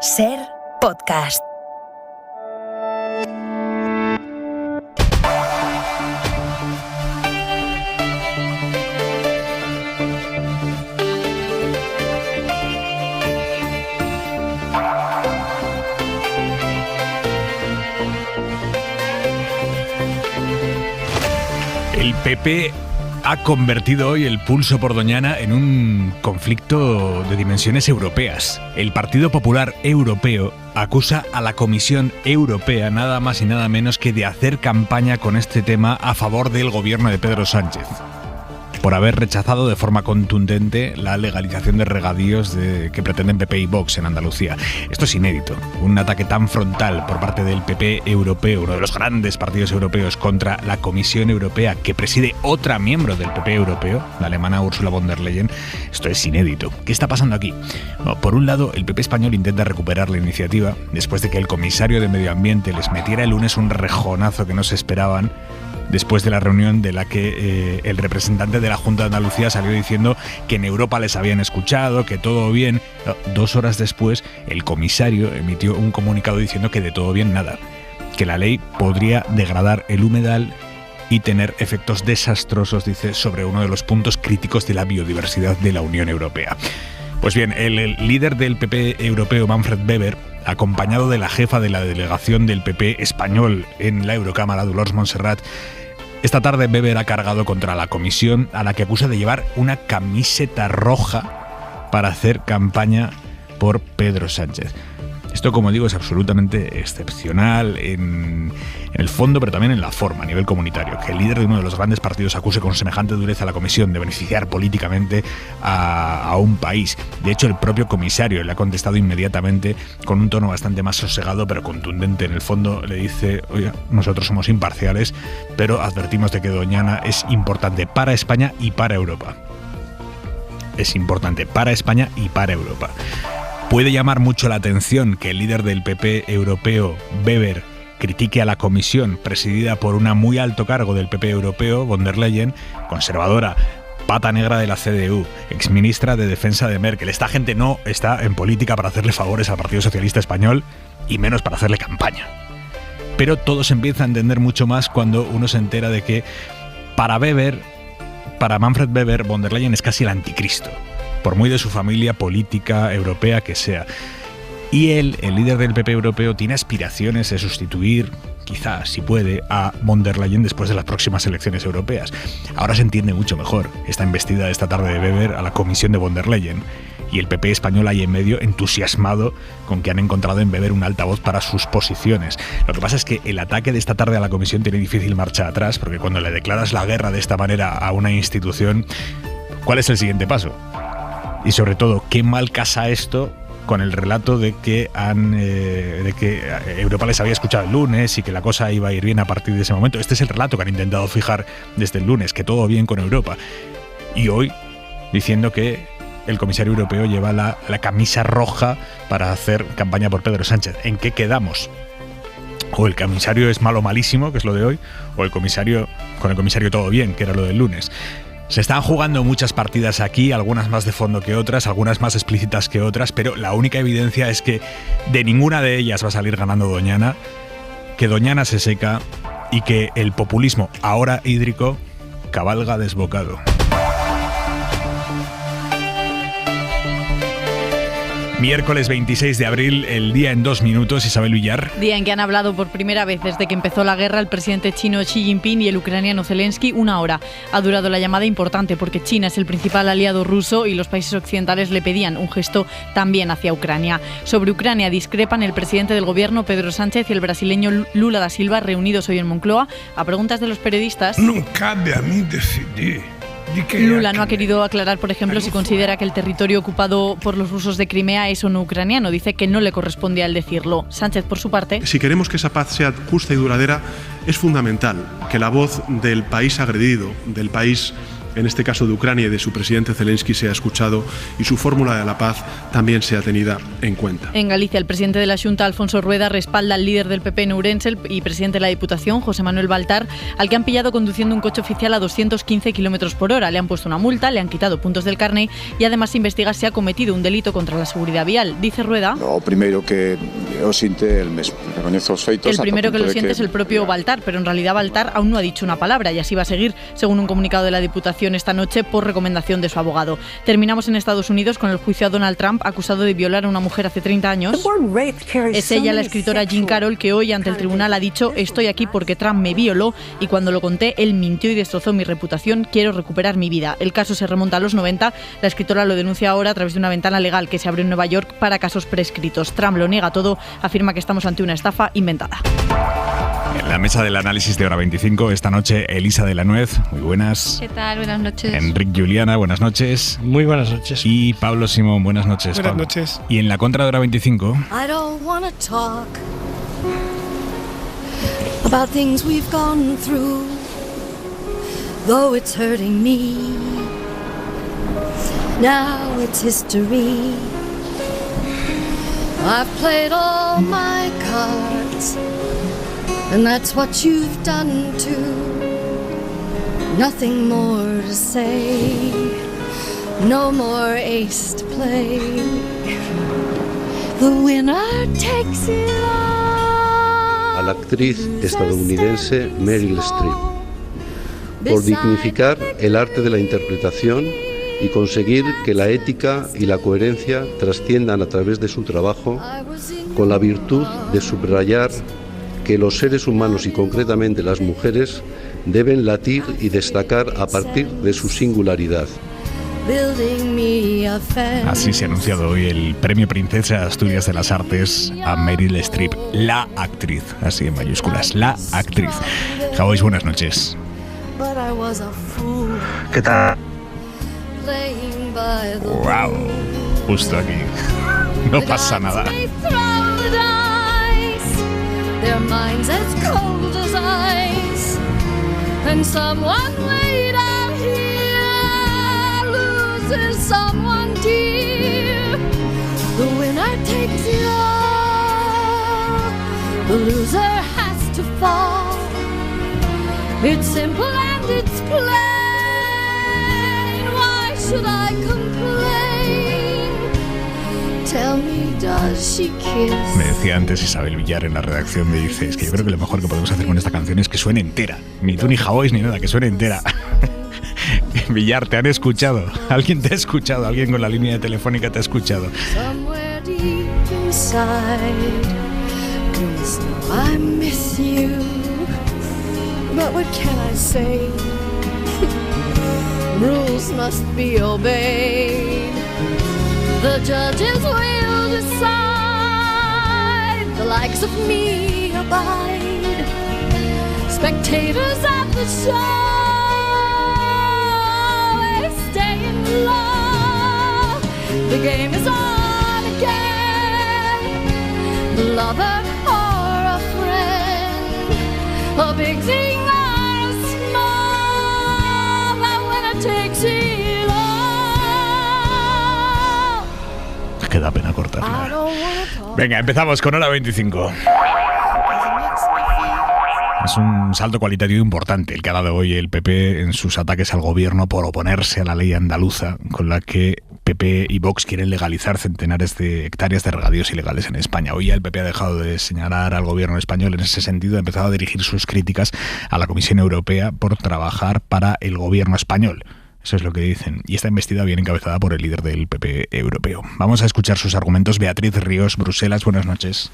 SER Podcast. El PP ha convertido hoy el pulso por Doñana en un conflicto de dimensiones europeas. El Partido Popular Europeo acusa a la Comisión Europea nada más y nada menos que de hacer campaña con este tema a favor del gobierno de Pedro Sánchez, por haber rechazado de forma contundente la legalización de regadíos que pretenden PP y Vox en Andalucía. Esto es inédito. Un ataque tan frontal por parte del PP europeo, uno de los grandes partidos europeos, contra la Comisión Europea, que preside otra miembro del PP europeo, la alemana Ursula von der Leyen. Esto es inédito. ¿Qué está pasando aquí? Bueno, por un lado, el PP español intenta recuperar la iniciativa después de que el comisario de Medio Ambiente les metiera el lunes un rejonazo que no se esperaban, después de la reunión de la que el representante de la Junta de Andalucía salió diciendo que en Europa les habían escuchado, que todo bien. 2 horas después, el comisario emitió un comunicado diciendo que de todo bien nada, que la ley podría degradar el humedal y tener efectos desastrosos, dice, sobre uno de los puntos críticos de la biodiversidad de la Unión Europea. Pues bien, el líder del PP europeo, Manfred Weber, acompañado de la jefa de la delegación del PP español en la Eurocámara, Dolors Montserrat, esta tarde Weber ha cargado contra la comisión, a la que acusa de llevar una camiseta roja para hacer campaña por Pedro Sánchez. Esto, como digo, es absolutamente excepcional en el fondo, pero también en la forma, a nivel comunitario. Que el líder de uno de los grandes partidos acuse con semejante dureza a la Comisión de beneficiar políticamente a un país. De hecho, el propio comisario le ha contestado inmediatamente con un tono bastante más sosegado, pero contundente. En el fondo le dice: oiga, nosotros somos imparciales, pero advertimos de que Doñana es importante para España y para Europa. Es importante para España y para Europa. Puede llamar mucho la atención que el líder del PP europeo, Weber, critique a la comisión presidida por una muy alto cargo del PP europeo, von der Leyen, conservadora, pata negra de la CDU, exministra de Defensa de Merkel. Esta gente no está en política para hacerle favores al Partido Socialista Español y menos para hacerle campaña. Pero todo se empieza a entender mucho más cuando uno se entera de que para Manfred Weber, von der Leyen es casi el anticristo, por muy de su familia política europea que sea. Y él, el líder del PP europeo, tiene aspiraciones de sustituir, quizás, si puede, a von der Leyen después de las próximas elecciones europeas. Ahora se entiende mucho mejor esta embestida de esta tarde de Weber a la comisión de von der Leyen. Y el PP español ahí en medio, entusiasmado con que han encontrado en Weber un altavoz para sus posiciones. Lo que pasa es que el ataque de esta tarde a la comisión tiene difícil marcha atrás, porque cuando le declaras la guerra de esta manera a una institución, ¿cuál es el siguiente paso? Y sobre todo, ¿qué mal casa esto con el relato de que Europa les había escuchado el lunes y que la cosa iba a ir bien a partir de ese momento? Este es el relato que han intentado fijar desde el lunes, que todo bien con Europa. Y hoy, diciendo que el comisario europeo lleva la camisa roja para hacer campaña por Pedro Sánchez. ¿En qué quedamos? O el comisario es malo malísimo, que es lo de hoy, o con el comisario todo bien, que era lo del lunes. Se están jugando muchas partidas aquí, algunas más de fondo que otras, algunas más explícitas que otras, pero la única evidencia es que de ninguna de ellas va a salir ganando Doñana, que Doñana se seca y que el populismo, ahora hídrico, cabalga desbocado. Miércoles 26 de abril, el día en 2 minutos, Isabel Villar. Día en que han hablado por primera vez desde que empezó la guerra el presidente chino Xi Jinping y el ucraniano Zelensky. 1 hora. Ha durado la llamada importante porque China es el principal aliado ruso y los países occidentales le pedían un gesto también hacia Ucrania. Sobre Ucrania discrepan el presidente del gobierno, Pedro Sánchez, y el brasileño Lula da Silva, reunidos hoy en Moncloa. A preguntas de los periodistas... No cabe a mí decidir. Lula no ha querido aclarar, por ejemplo, si considera que el territorio ocupado por los rusos de Crimea es o no ucraniano. Dice que no le corresponde a él decirlo. Sánchez, por su parte... Si queremos que esa paz sea justa y duradera, es fundamental que la voz del país agredido, del país en este caso de Ucrania y de su presidente Zelensky, sea escuchado y su fórmula de la paz también sea tenida en cuenta. En Galicia, el presidente de la Xunta, Alfonso Rueda, respalda al líder del PP en Ourense y presidente de la Diputación, José Manuel Baltar, al que han pillado conduciendo un coche oficial a 215 km por hora. Le han puesto una multa, le han quitado puntos del carné y además se investiga si ha cometido un delito contra la seguridad vial. Dice Rueda: o primero que o siente el mesmo. El primero que lo siente es el propio Baltar, pero en realidad Baltar aún no ha dicho una palabra y así va a seguir, según un comunicado de la Diputación esta noche por recomendación de su abogado. Terminamos en Estados Unidos con el juicio a Donald Trump, acusado de violar a una mujer hace 30 años. Es ella, la escritora Jean Carroll, que hoy ante el tribunal ha dicho: estoy aquí porque Trump me violó y cuando lo conté él mintió y destrozó mi reputación, quiero recuperar mi vida. El caso se remonta a los 90, la escritora lo denuncia ahora a través de una ventana legal que se abrió en Nueva York para casos prescritos. Trump lo niega todo, afirma que estamos ante una estafa inventada. En la mesa del análisis de Hora 25, esta noche Elisa de la Nuez, muy buenas. ¿Qué tal? Buenas noches. Enric Juliana, buenas noches. Muy buenas noches. Y Pablo Simón, buenas noches. Buenas Pablo. noches. Y en la contra de Hora 25... I don't wanna talk about things we've gone through, though it's hurting me. Now it's history. I've played all my cards, and that's what you've done too. Nothing more to say, no more ace to play. The winner takes it all. A la actriz estadounidense Meryl Streep por dignificar el arte de la interpretación y conseguir que la ética y la coherencia trasciendan a través de su trabajo, con la virtud de subrayar que los seres humanos y concretamente las mujeres deben latir y destacar a partir de su singularidad. Así se ha anunciado hoy el Premio Princesa de Asturias de las Artes a Meryl Streep, la actriz, así en mayúsculas, la actriz. Javois, buenas noches. ¿Qué tal? Wow, justo aquí. No pasa nada. Their minds as cold as ice, and someone way down here loses someone dear. The winner takes it all, the loser has to fall. It's simple and it's plain. Why should I complain? Tell me, does she kiss? Me decía antes Isabel Villar en la redacción, me dice: es que yo creo que lo mejor que podemos hacer con esta canción es que suene entera. Ni tú ni Javois ni nada, que suene entera. Villar, ¿te han escuchado? ¿Alguien te ha escuchado? ¿Alguien con la línea telefónica te ha escuchado? Somewhere deep inside, please know I miss you. But what can I say? Rules must be obeyed. The judges will decide. The likes of me abide. Spectators at the show, they stay in love. The game is on again. Lover or a friend, a big thing or a small, that winner takes it all. Queda pena cortarla. Venga, empezamos con Hora 25. Es un salto cualitativo importante el que ha dado hoy el PP en sus ataques al gobierno por oponerse a la ley andaluza con la que PP y Vox quieren legalizar centenares de hectáreas de regadíos ilegales en España. Hoy ya el PP ha dejado de señalar al gobierno español en ese sentido, ha empezado a dirigir sus críticas a la Comisión Europea por trabajar para el gobierno español. Eso es lo que dicen. Y esta embestida viene encabezada por el líder del PP europeo. Vamos a escuchar sus argumentos. Beatriz Ríos, Bruselas, buenas noches.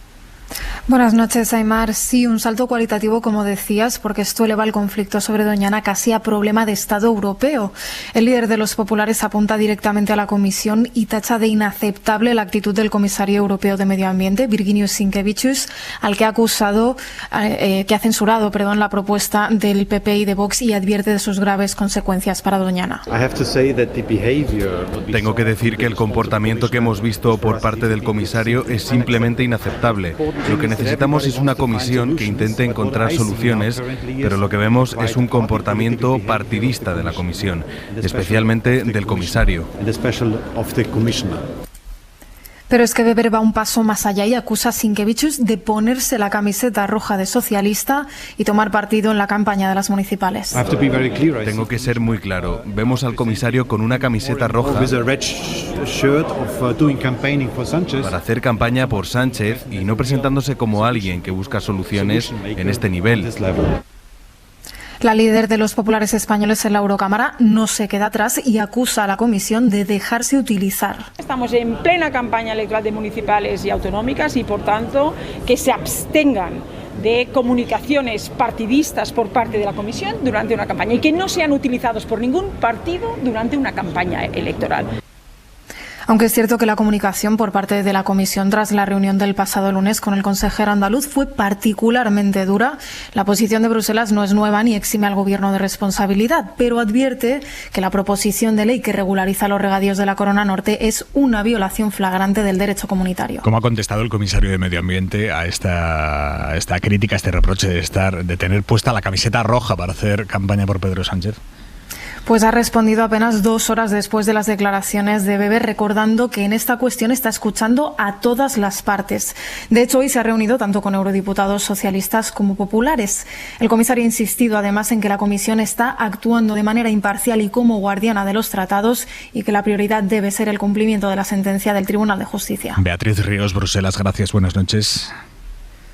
Buenas noches, Aimar. Sí, un salto cualitativo, como decías, porque esto eleva el conflicto sobre Doñana casi a problema de Estado europeo. El líder de los populares apunta directamente a la Comisión y tacha de inaceptable la actitud del comisario europeo de Medio Ambiente, Virginijus Sinkevičius, al que ha acusado, que ha censurado, la propuesta del PP y de Vox y advierte de sus graves consecuencias para Doñana. Tengo que decir que el comportamiento que hemos visto por parte del comisario es simplemente inaceptable. Lo que necesitamos es una comisión que intente encontrar soluciones, pero lo que vemos es un comportamiento partidista de la comisión, especialmente del comisario. Pero es que Weber va un paso más allá y acusa a Sinkevičius de ponerse la camiseta roja de socialista y tomar partido en la campaña de las municipales. Tengo que ser muy claro. Vemos al comisario con una camiseta roja para hacer campaña por Sánchez y no presentándose como alguien que busca soluciones en este nivel. La líder de los populares españoles en la Eurocámara no se queda atrás y acusa a la Comisión de dejarse utilizar. Estamos en plena campaña electoral de municipales y autonómicas y, por tanto, que se abstengan de comunicaciones partidistas por parte de la Comisión durante una campaña y que no sean utilizados por ningún partido durante una campaña electoral. Aunque es cierto que la comunicación por parte de la Comisión tras la reunión del pasado lunes con el consejero andaluz fue particularmente dura, la posición de Bruselas no es nueva ni exime al Gobierno de responsabilidad, pero advierte que la proposición de ley que regulariza los regadíos de la Corona Norte es una violación flagrante del derecho comunitario. ¿Cómo ha contestado el comisario de Medio Ambiente a esta crítica, a este reproche de tener puesta la camiseta roja para hacer campaña por Pedro Sánchez? Pues ha respondido apenas 2 horas después de las declaraciones de Weber, recordando que en esta cuestión está escuchando a todas las partes. De hecho, hoy se ha reunido tanto con eurodiputados socialistas como populares. El comisario ha insistido además en que la Comisión está actuando de manera imparcial y como guardiana de los tratados y que la prioridad debe ser el cumplimiento de la sentencia del Tribunal de Justicia. Beatriz Ríos, Bruselas, gracias, buenas noches.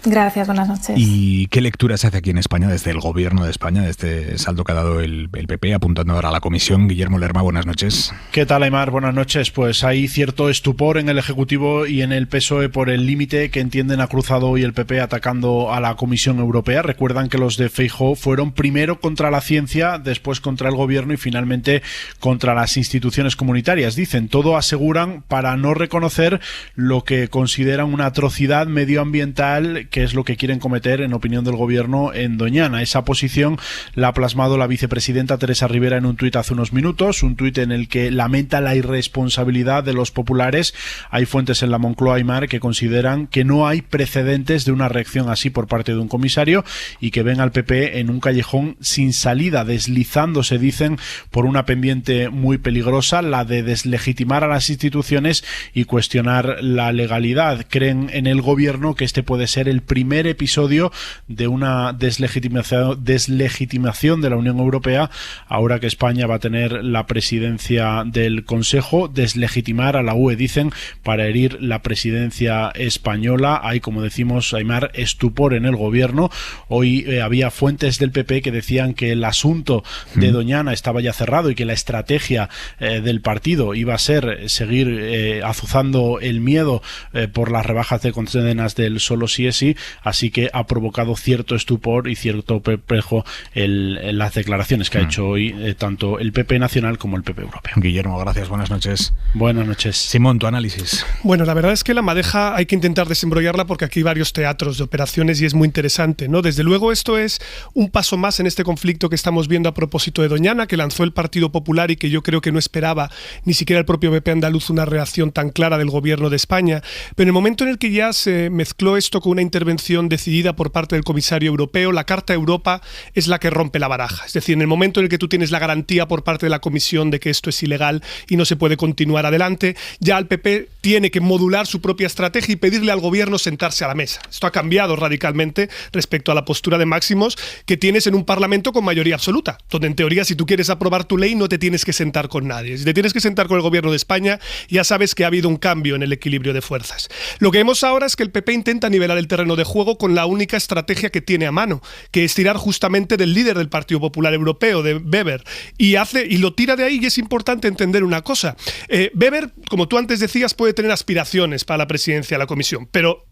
Gracias, buenas noches. ¿Y qué lectura se hace aquí en España desde el Gobierno de España, de este saldo que ha dado el PP, apuntando ahora a la Comisión? Guillermo Lerma, buenas noches. ¿Qué tal, Aimar? Buenas noches. Pues hay cierto estupor en el Ejecutivo y en el PSOE por el límite que entienden ha cruzado hoy el PP atacando a la Comisión Europea. Recuerdan que los de Feijóo fueron primero contra la ciencia, después contra el Gobierno y finalmente contra las instituciones comunitarias. Dicen, todo aseguran para no reconocer lo que consideran una atrocidad medioambiental, que es lo que quieren cometer, en opinión del Gobierno, en Doñana. Esa posición la ha plasmado la vicepresidenta Teresa Rivera en un tuit hace unos minutos, un tuit en el que lamenta la irresponsabilidad de los populares. Hay fuentes en la Moncloa, Aimar, que consideran que no hay precedentes de una reacción así por parte de un comisario y que ven al PP en un callejón sin salida, deslizándose, dicen, por una pendiente muy peligrosa, la de deslegitimar a las instituciones y cuestionar la legalidad. Creen en el Gobierno que este puede ser el primer episodio de una deslegitimación de la Unión Europea, ahora que España va a tener la presidencia del Consejo. Deslegitimar a la UE, dicen, para herir la presidencia española. Hay, como decimos, Aimar, estupor en el Gobierno. Hoy había fuentes del PP que decían que el asunto de Doñana estaba ya cerrado y que la estrategia del partido iba a ser seguir azuzando el miedo por las rebajas de condenas del solo sí es sí. Así que ha provocado cierto estupor y cierto perplejo las declaraciones que ha hecho hoy tanto el PP nacional como el PP europeo. Guillermo, gracias, buenas noches. Buenas noches. Simón, tu análisis. Bueno, la verdad es que la madeja hay que intentar desembrollarla porque aquí hay varios teatros de operaciones y es muy interesante, ¿no? Desde luego esto es un paso más en este conflicto que estamos viendo a propósito de Doñana, que lanzó el Partido Popular y que yo creo que no esperaba ni siquiera el propio PP andaluz una reacción tan clara del Gobierno de España. Pero en el momento en el que ya se mezcló esto con una intervención decidida por parte del comisario europeo, la Carta Europa es la que rompe la baraja. Es decir, en el momento en el que tú tienes la garantía por parte de la Comisión de que esto es ilegal y no se puede continuar adelante, ya el PP tiene que modular su propia estrategia y pedirle al Gobierno sentarse a la mesa. Esto ha cambiado radicalmente respecto a la postura de máximos que tienes en un Parlamento con mayoría absoluta, donde en teoría si tú quieres aprobar tu ley no te tienes que sentar con nadie. Si te tienes que sentar con el Gobierno de España, ya sabes que ha habido un cambio en el equilibrio de fuerzas. Lo que vemos ahora es que el PP intenta nivelar el terreno de juego con la única estrategia que tiene a mano, que es tirar justamente del líder del Partido Popular Europeo, de Weber, y lo tira de ahí. Y es importante entender una cosa. Weber, como tú antes decías, puede tener aspiraciones para la presidencia de la Comisión, pero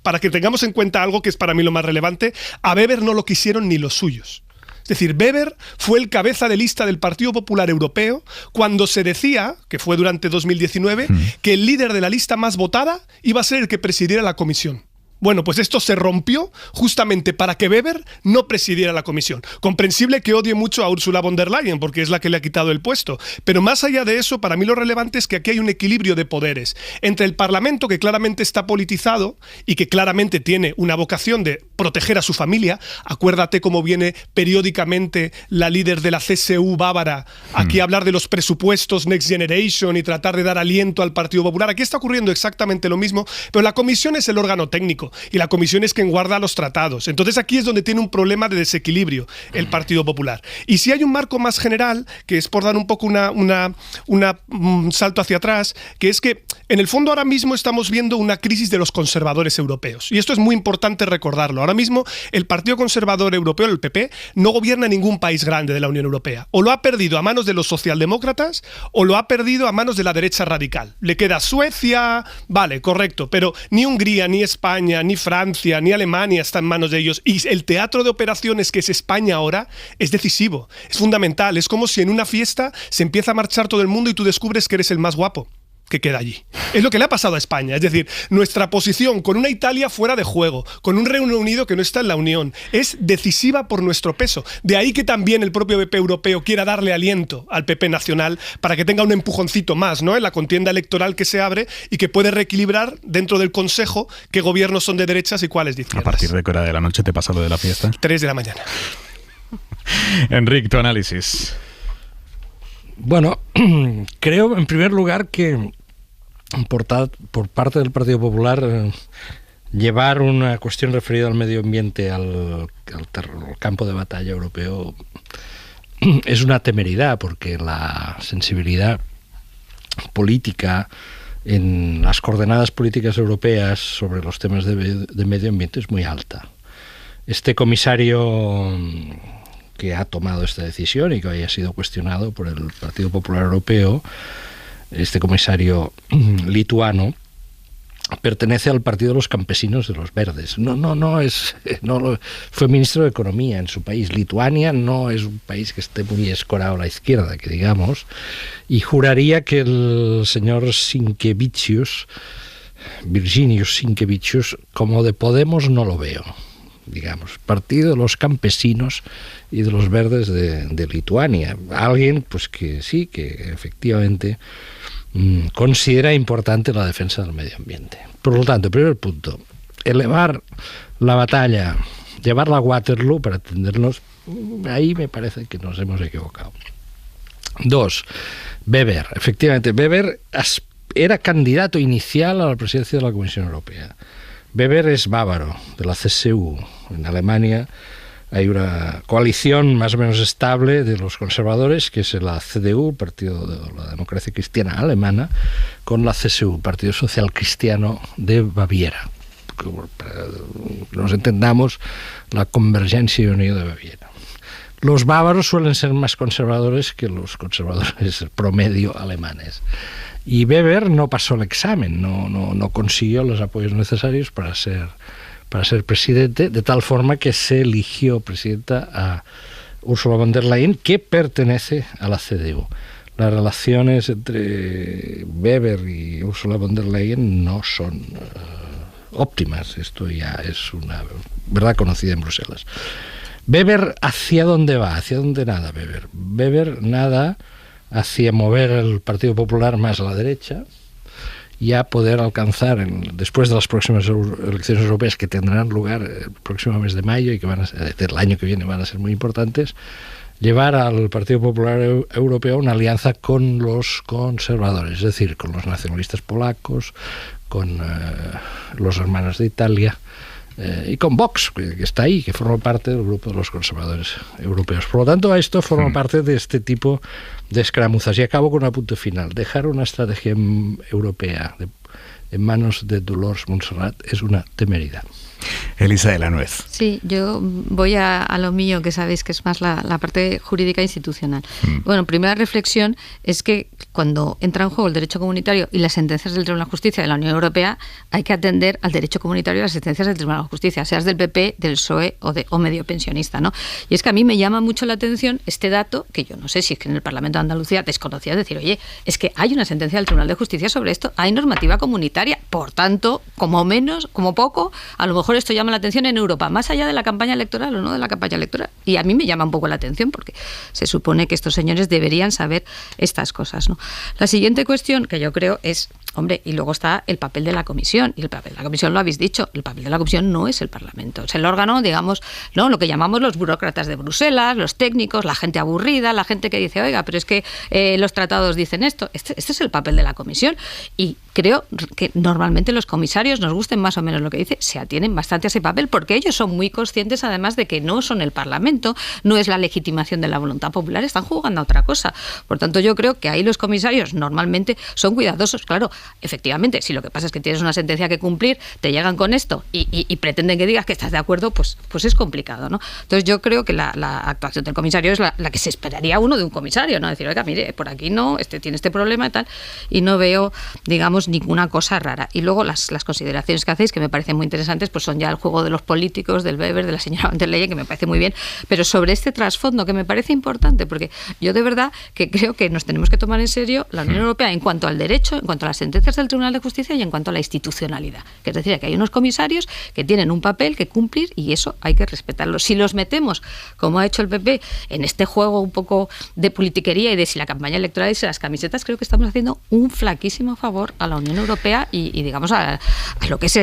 para que tengamos en cuenta algo que es para mí lo más relevante, a Weber no lo quisieron ni los suyos. Es decir, Weber fue el cabeza de lista del Partido Popular Europeo cuando se decía, que fue durante 2019, que el líder de la lista más votada iba a ser el que presidiera la Comisión. Bueno, pues esto se rompió justamente para que Weber no presidiera la comisión. Comprensible que odie mucho a Ursula von der Leyen, porque es la que le ha quitado el puesto. Pero más allá de eso, para mí lo relevante es que aquí hay un equilibrio de poderes entre el Parlamento, que claramente está politizado y que claramente tiene una vocación de proteger a su familia. Acuérdate cómo viene periódicamente la líder de la CSU bávara aquí a hablar de los presupuestos Next Generation y tratar de dar aliento al Partido Popular. Aquí está ocurriendo exactamente lo mismo, pero la comisión es el órgano técnico y la comisión es quien guarda los tratados. Entonces aquí es donde tiene un problema de desequilibrio el Partido Popular. Y si hay un marco más general, que es por dar un poco un salto hacia atrás, que es que en el fondo ahora mismo estamos viendo una crisis de los conservadores europeos. Y esto es muy importante recordarlo. Ahora mismo el Partido Conservador Europeo, el PP, no gobierna ningún país grande de la Unión Europea. O lo ha perdido a manos de los socialdemócratas o lo ha perdido a manos de la derecha radical. Le queda Suecia, vale, correcto, pero ni Hungría, ni España, ni Francia, ni Alemania está en manos de ellos. Y el teatro de operaciones que es España ahora es decisivo, es fundamental. Es como si en una fiesta se empieza a marchar todo el mundo y tú descubres que eres el más guapo que queda allí. Es lo que le ha pasado a España. Es decir, nuestra posición con una Italia fuera de juego, con un Reino Unido que no está en la Unión, es decisiva por nuestro peso. De ahí que también el propio PP europeo quiera darle aliento al PP nacional para que tenga un empujoncito más, ¿no?, en la contienda electoral que se abre y que puede reequilibrar dentro del Consejo qué gobiernos son de derechas y cuáles de izquierdas. ¿A partir de qué hora de la noche te pasa lo de la fiesta? 3 de la mañana. Enric, tu análisis. Bueno, creo en primer lugar que por parte del Partido Popular llevar una cuestión referida al medio ambiente al campo de batalla europeo es una temeridad, porque la sensibilidad política en las coordenadas políticas europeas sobre los temas de medio ambiente es muy alta. Este comisario que ha tomado esta decisión y que haya sido cuestionado por el Partido Popular Europeo, este comisario lituano, pertenece al Partido de los Campesinos de los Verdes. Fue ministro de Economía en su país. Lituania no es un país que esté muy escorado a la izquierda, que digamos, y juraría que el señor Virginijus Sinkevičius, como de Podemos no lo veo. Digamos, Partido de los Campesinos y de los Verdes de Lituania. Alguien, pues que sí, que efectivamente considera importante la defensa del medio ambiente. Por lo tanto, primer punto, elevar la batalla, llevarla a Waterloo, para entendernos, ahí me parece que nos hemos equivocado. 2, Weber. Efectivamente, Weber era candidato inicial a la presidencia de la Comisión Europea. Weber es bávaro, de la CSU. En Alemania hay una coalición más o menos estable de los conservadores, que es la CDU, Partido de la Democracia Cristiana Alemana, con la CSU, Partido Social Cristiano de Baviera. Para que nos entendamos, la Convergencia y Unión de Baviera. Los bávaros suelen ser más conservadores que los conservadores promedio alemanes. Y Weber no pasó el examen, no consiguió los apoyos necesarios para ser presidente, de tal forma que se eligió presidenta a Ursula von der Leyen, que pertenece a la CDU. Las relaciones entre Weber y Ursula von der Leyen no son óptimas. Esto ya es una verdad conocida en Bruselas. Weber, ¿hacia dónde va? ¿Hacia dónde nada Weber? Weber nada hacia mover el Partido Popular más a la derecha y a poder alcanzar, después de las próximas elecciones europeas que tendrán lugar el próximo mes de mayo y que del año que viene van a ser muy importantes, llevar al Partido Popular Europeo una alianza con los conservadores, es decir, con los nacionalistas polacos, con los hermanos de Italia, y con Vox, que está ahí, que forma parte del grupo de los conservadores europeos. Por lo tanto, esto forma parte de este tipo de escaramuzas. Y acabo con un apunte final. Dejar una estrategia europea en manos de Dolors Montserrat es una temeridad. Elisa de la Nuez. Sí, yo voy a lo mío, que sabéis que es más la parte jurídica institucional. Bueno, primera reflexión es que cuando entra en juego el derecho comunitario y las sentencias del Tribunal de Justicia de la Unión Europea, hay que atender al derecho comunitario y las sentencias del Tribunal de Justicia, seas del PP, del PSOE o medio pensionista, ¿no? Y es que a mí me llama mucho la atención este dato, que yo no sé si es que en el Parlamento de Andalucía desconocía, decir, oye, es que hay una sentencia del Tribunal de Justicia sobre esto, hay normativa comunitaria, por tanto, como poco, a lo mejor esto llama la atención en Europa, más allá de la campaña electoral o no de la campaña electoral. Y a mí me llama un poco la atención porque se supone que estos señores deberían saber estas cosas, ¿no? La siguiente cuestión que yo creo es, hombre, y luego está el papel de la Comisión. Y el papel de la Comisión lo habéis dicho, el papel de la Comisión no es el Parlamento, es el órgano, digamos, ¿no? Lo que llamamos los burócratas de Bruselas, los técnicos, la gente aburrida, la gente que dice, oiga, pero es que los tratados dicen esto. Este es el papel de la Comisión. Y creo que normalmente los comisarios, nos gusten más o menos lo que dice, se atienen bastante a ese papel, porque ellos son muy conscientes además de que no son el Parlamento, no es la legitimación de la voluntad popular, están jugando a otra cosa. Por tanto, yo creo que ahí los comisarios normalmente son cuidadosos. Claro, efectivamente, si lo que pasa es que tienes una sentencia que cumplir, te llegan con esto y pretenden que digas que estás de acuerdo, pues es complicado, ¿no? Entonces yo creo que la actuación del comisario es la que se esperaría uno de un comisario, ¿no? Decir, oiga, mire, por aquí no, tiene este problema y tal, y no veo, digamos, ninguna cosa rara. Y luego las consideraciones que hacéis, que me parecen muy interesantes, pues son ya el juego de los políticos, del Weber, de la señora Van der Leyen, que me parece muy bien, pero sobre este trasfondo que me parece importante, porque yo de verdad que creo que nos tenemos que tomar en serio la Unión Europea en cuanto al derecho, en cuanto a las sentencias del Tribunal de Justicia y en cuanto a la institucionalidad. Que es decir, que hay unos comisarios que tienen un papel que cumplir y eso hay que respetarlo. Si los metemos, como ha hecho el PP, en este juego un poco de politiquería y de si la campaña electoral y si las camisetas, creo que estamos haciendo un flaquísimo favor a la Unión Europea y digamos, a lo que es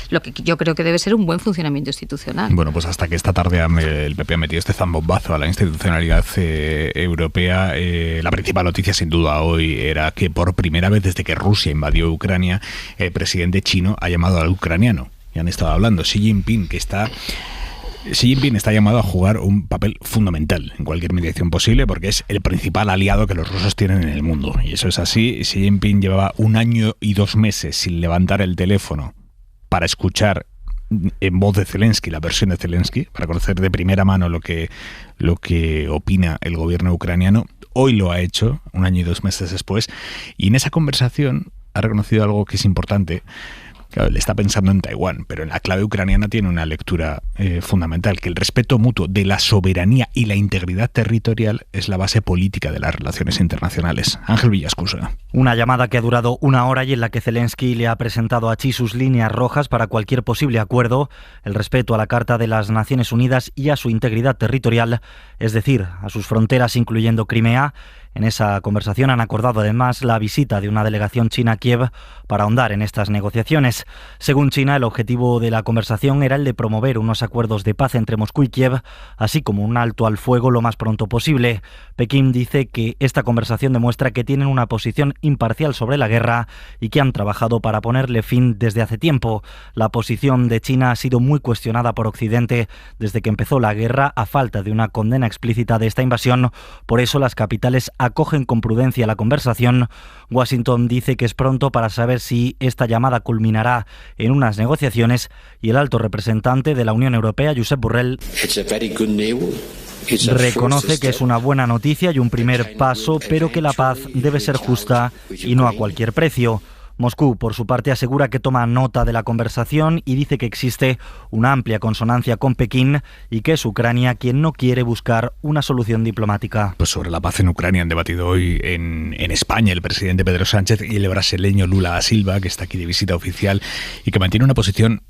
lo que yo creo que debe ser un buen funcionamiento institucional. Bueno, pues hasta que esta tarde el PP ha metido este zambombazo a la institucionalidad europea, la principal noticia sin duda hoy era que por primera vez desde que Rusia invadió Ucrania, el presidente chino ha llamado al ucraniano. Ya han estado hablando. Xi Jinping está llamado a jugar un papel fundamental en cualquier mediación posible porque es el principal aliado que los rusos tienen en el mundo. Y eso es así. Xi Jinping llevaba 1 año y 2 meses sin levantar el teléfono para escuchar en voz de Zelensky, la versión de Zelensky, para conocer de primera mano lo que opina el gobierno ucraniano. Hoy lo ha hecho, 1 año y 2 meses después, y en esa conversación ha reconocido algo que es importante. Claro, le está pensando en Taiwán, pero en la clave ucraniana tiene una lectura fundamental, que el respeto mutuo de la soberanía y la integridad territorial es la base política de las relaciones internacionales. Ángel Villascusa. Una llamada que ha durado 1 hora y en la que Zelensky le ha presentado a Xi sus líneas rojas para cualquier posible acuerdo, el respeto a la Carta de las Naciones Unidas y a su integridad territorial, es decir, a sus fronteras incluyendo Crimea. En esa conversación han acordado además la visita de una delegación china a Kiev para ahondar en estas negociaciones. Según China, el objetivo de la conversación era el de promover unos acuerdos de paz entre Moscú y Kiev, así como un alto al fuego lo más pronto posible. Pekín dice que esta conversación demuestra que tienen una posición imparcial sobre la guerra y que han trabajado para ponerle fin desde hace tiempo. La posición de China ha sido muy cuestionada por Occidente desde que empezó la guerra a falta de una condena explícita de esta invasión. Por eso las capitales acogen con prudencia la conversación. Washington dice que es pronto para saber si esta llamada culminará en unas negociaciones y el alto representante de la Unión Europea, Josep Borrell, reconoce que es una buena noticia y un primer paso, pero que la paz debe ser justa y no a cualquier precio. Moscú, por su parte, asegura que toma nota de la conversación y dice que existe una amplia consonancia con Pekín y que es Ucrania quien no quiere buscar una solución diplomática. Pues sobre la paz en Ucrania han debatido hoy en España el presidente Pedro Sánchez y el brasileño Lula da Silva, que está aquí de visita oficial y que mantiene una posición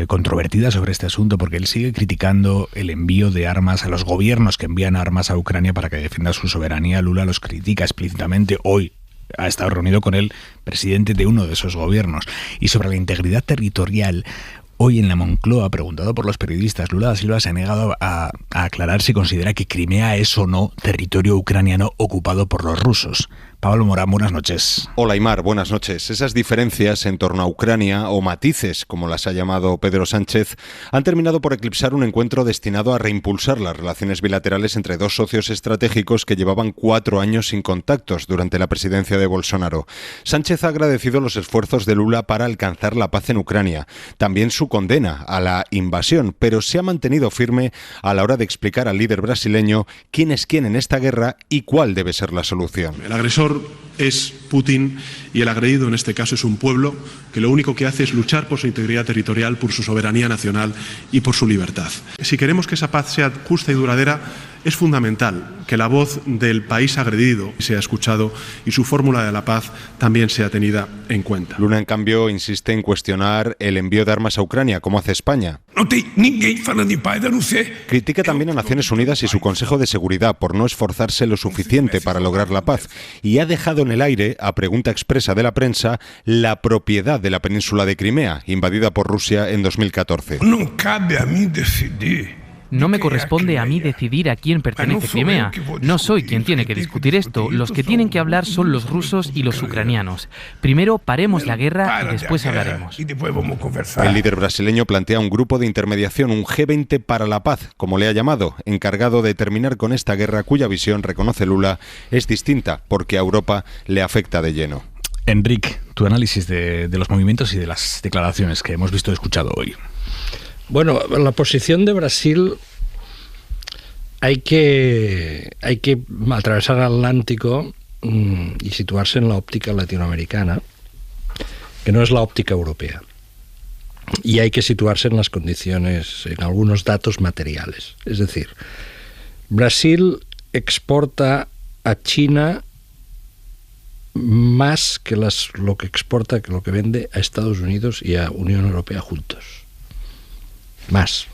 controvertida sobre este asunto porque él sigue criticando el envío de armas a los gobiernos que envían armas a Ucrania para que defienda su soberanía. Lula los critica explícitamente. Hoy ha estado reunido con el presidente de uno de esos gobiernos. Y sobre la integridad territorial, hoy en la Moncloa, preguntado por los periodistas, Lula da Silva se ha negado a aclarar si considera que Crimea es o no territorio ucraniano ocupado por los rusos. Pablo Morán, buenas noches. Hola Aimar, buenas noches. Esas diferencias en torno a Ucrania, o matices, como las ha llamado Pedro Sánchez, han terminado por eclipsar un encuentro destinado a reimpulsar las relaciones bilaterales entre dos socios estratégicos que llevaban 4 años sin contactos durante la presidencia de Bolsonaro. Sánchez ha agradecido los esfuerzos de Lula para alcanzar la paz en Ucrania, también su condena a la invasión, pero se ha mantenido firme a la hora de explicar al líder brasileño quién es quién en esta guerra y cuál debe ser la solución. El agresor es Putin y el agredido en este caso es un pueblo que lo único que hace es luchar por su integridad territorial, por su soberanía nacional y por su libertad. Si queremos que esa paz sea justa y duradera, es fundamental que la voz del país agredido sea escuchado y su fórmula de la paz también sea tenida en cuenta. Lula, en cambio, insiste en cuestionar el envío de armas a Ucrania, como hace España. Critica también a Naciones Unidas y su Consejo de Seguridad por no esforzarse lo suficiente para lograr la paz y ha dejado en el aire, a pregunta expresa de la prensa, la propiedad de la península de Crimea, invadida por Rusia en 2014. No cabe a mí decidir. No me corresponde a mí decidir a quién pertenece Crimea. No soy quien tiene que discutir esto. Los que tienen que hablar son los rusos y los ucranianos. Primero paremos la guerra y después hablaremos. El líder brasileño plantea un grupo de intermediación, un G20 para la paz, como le ha llamado, encargado de terminar con esta guerra cuya visión, reconoce Lula, es distinta porque a Europa le afecta de lleno. Enrique, tu análisis de los movimientos y de las declaraciones que hemos visto y escuchado hoy. Bueno, la posición de Brasil hay que atravesar el Atlántico y situarse en la óptica latinoamericana, que no es la óptica europea. Y hay que situarse en las condiciones, en algunos datos materiales. Es decir, Brasil exporta a China más que lo que exporta, que lo que vende a Estados Unidos y a Unión Europea juntos. Más.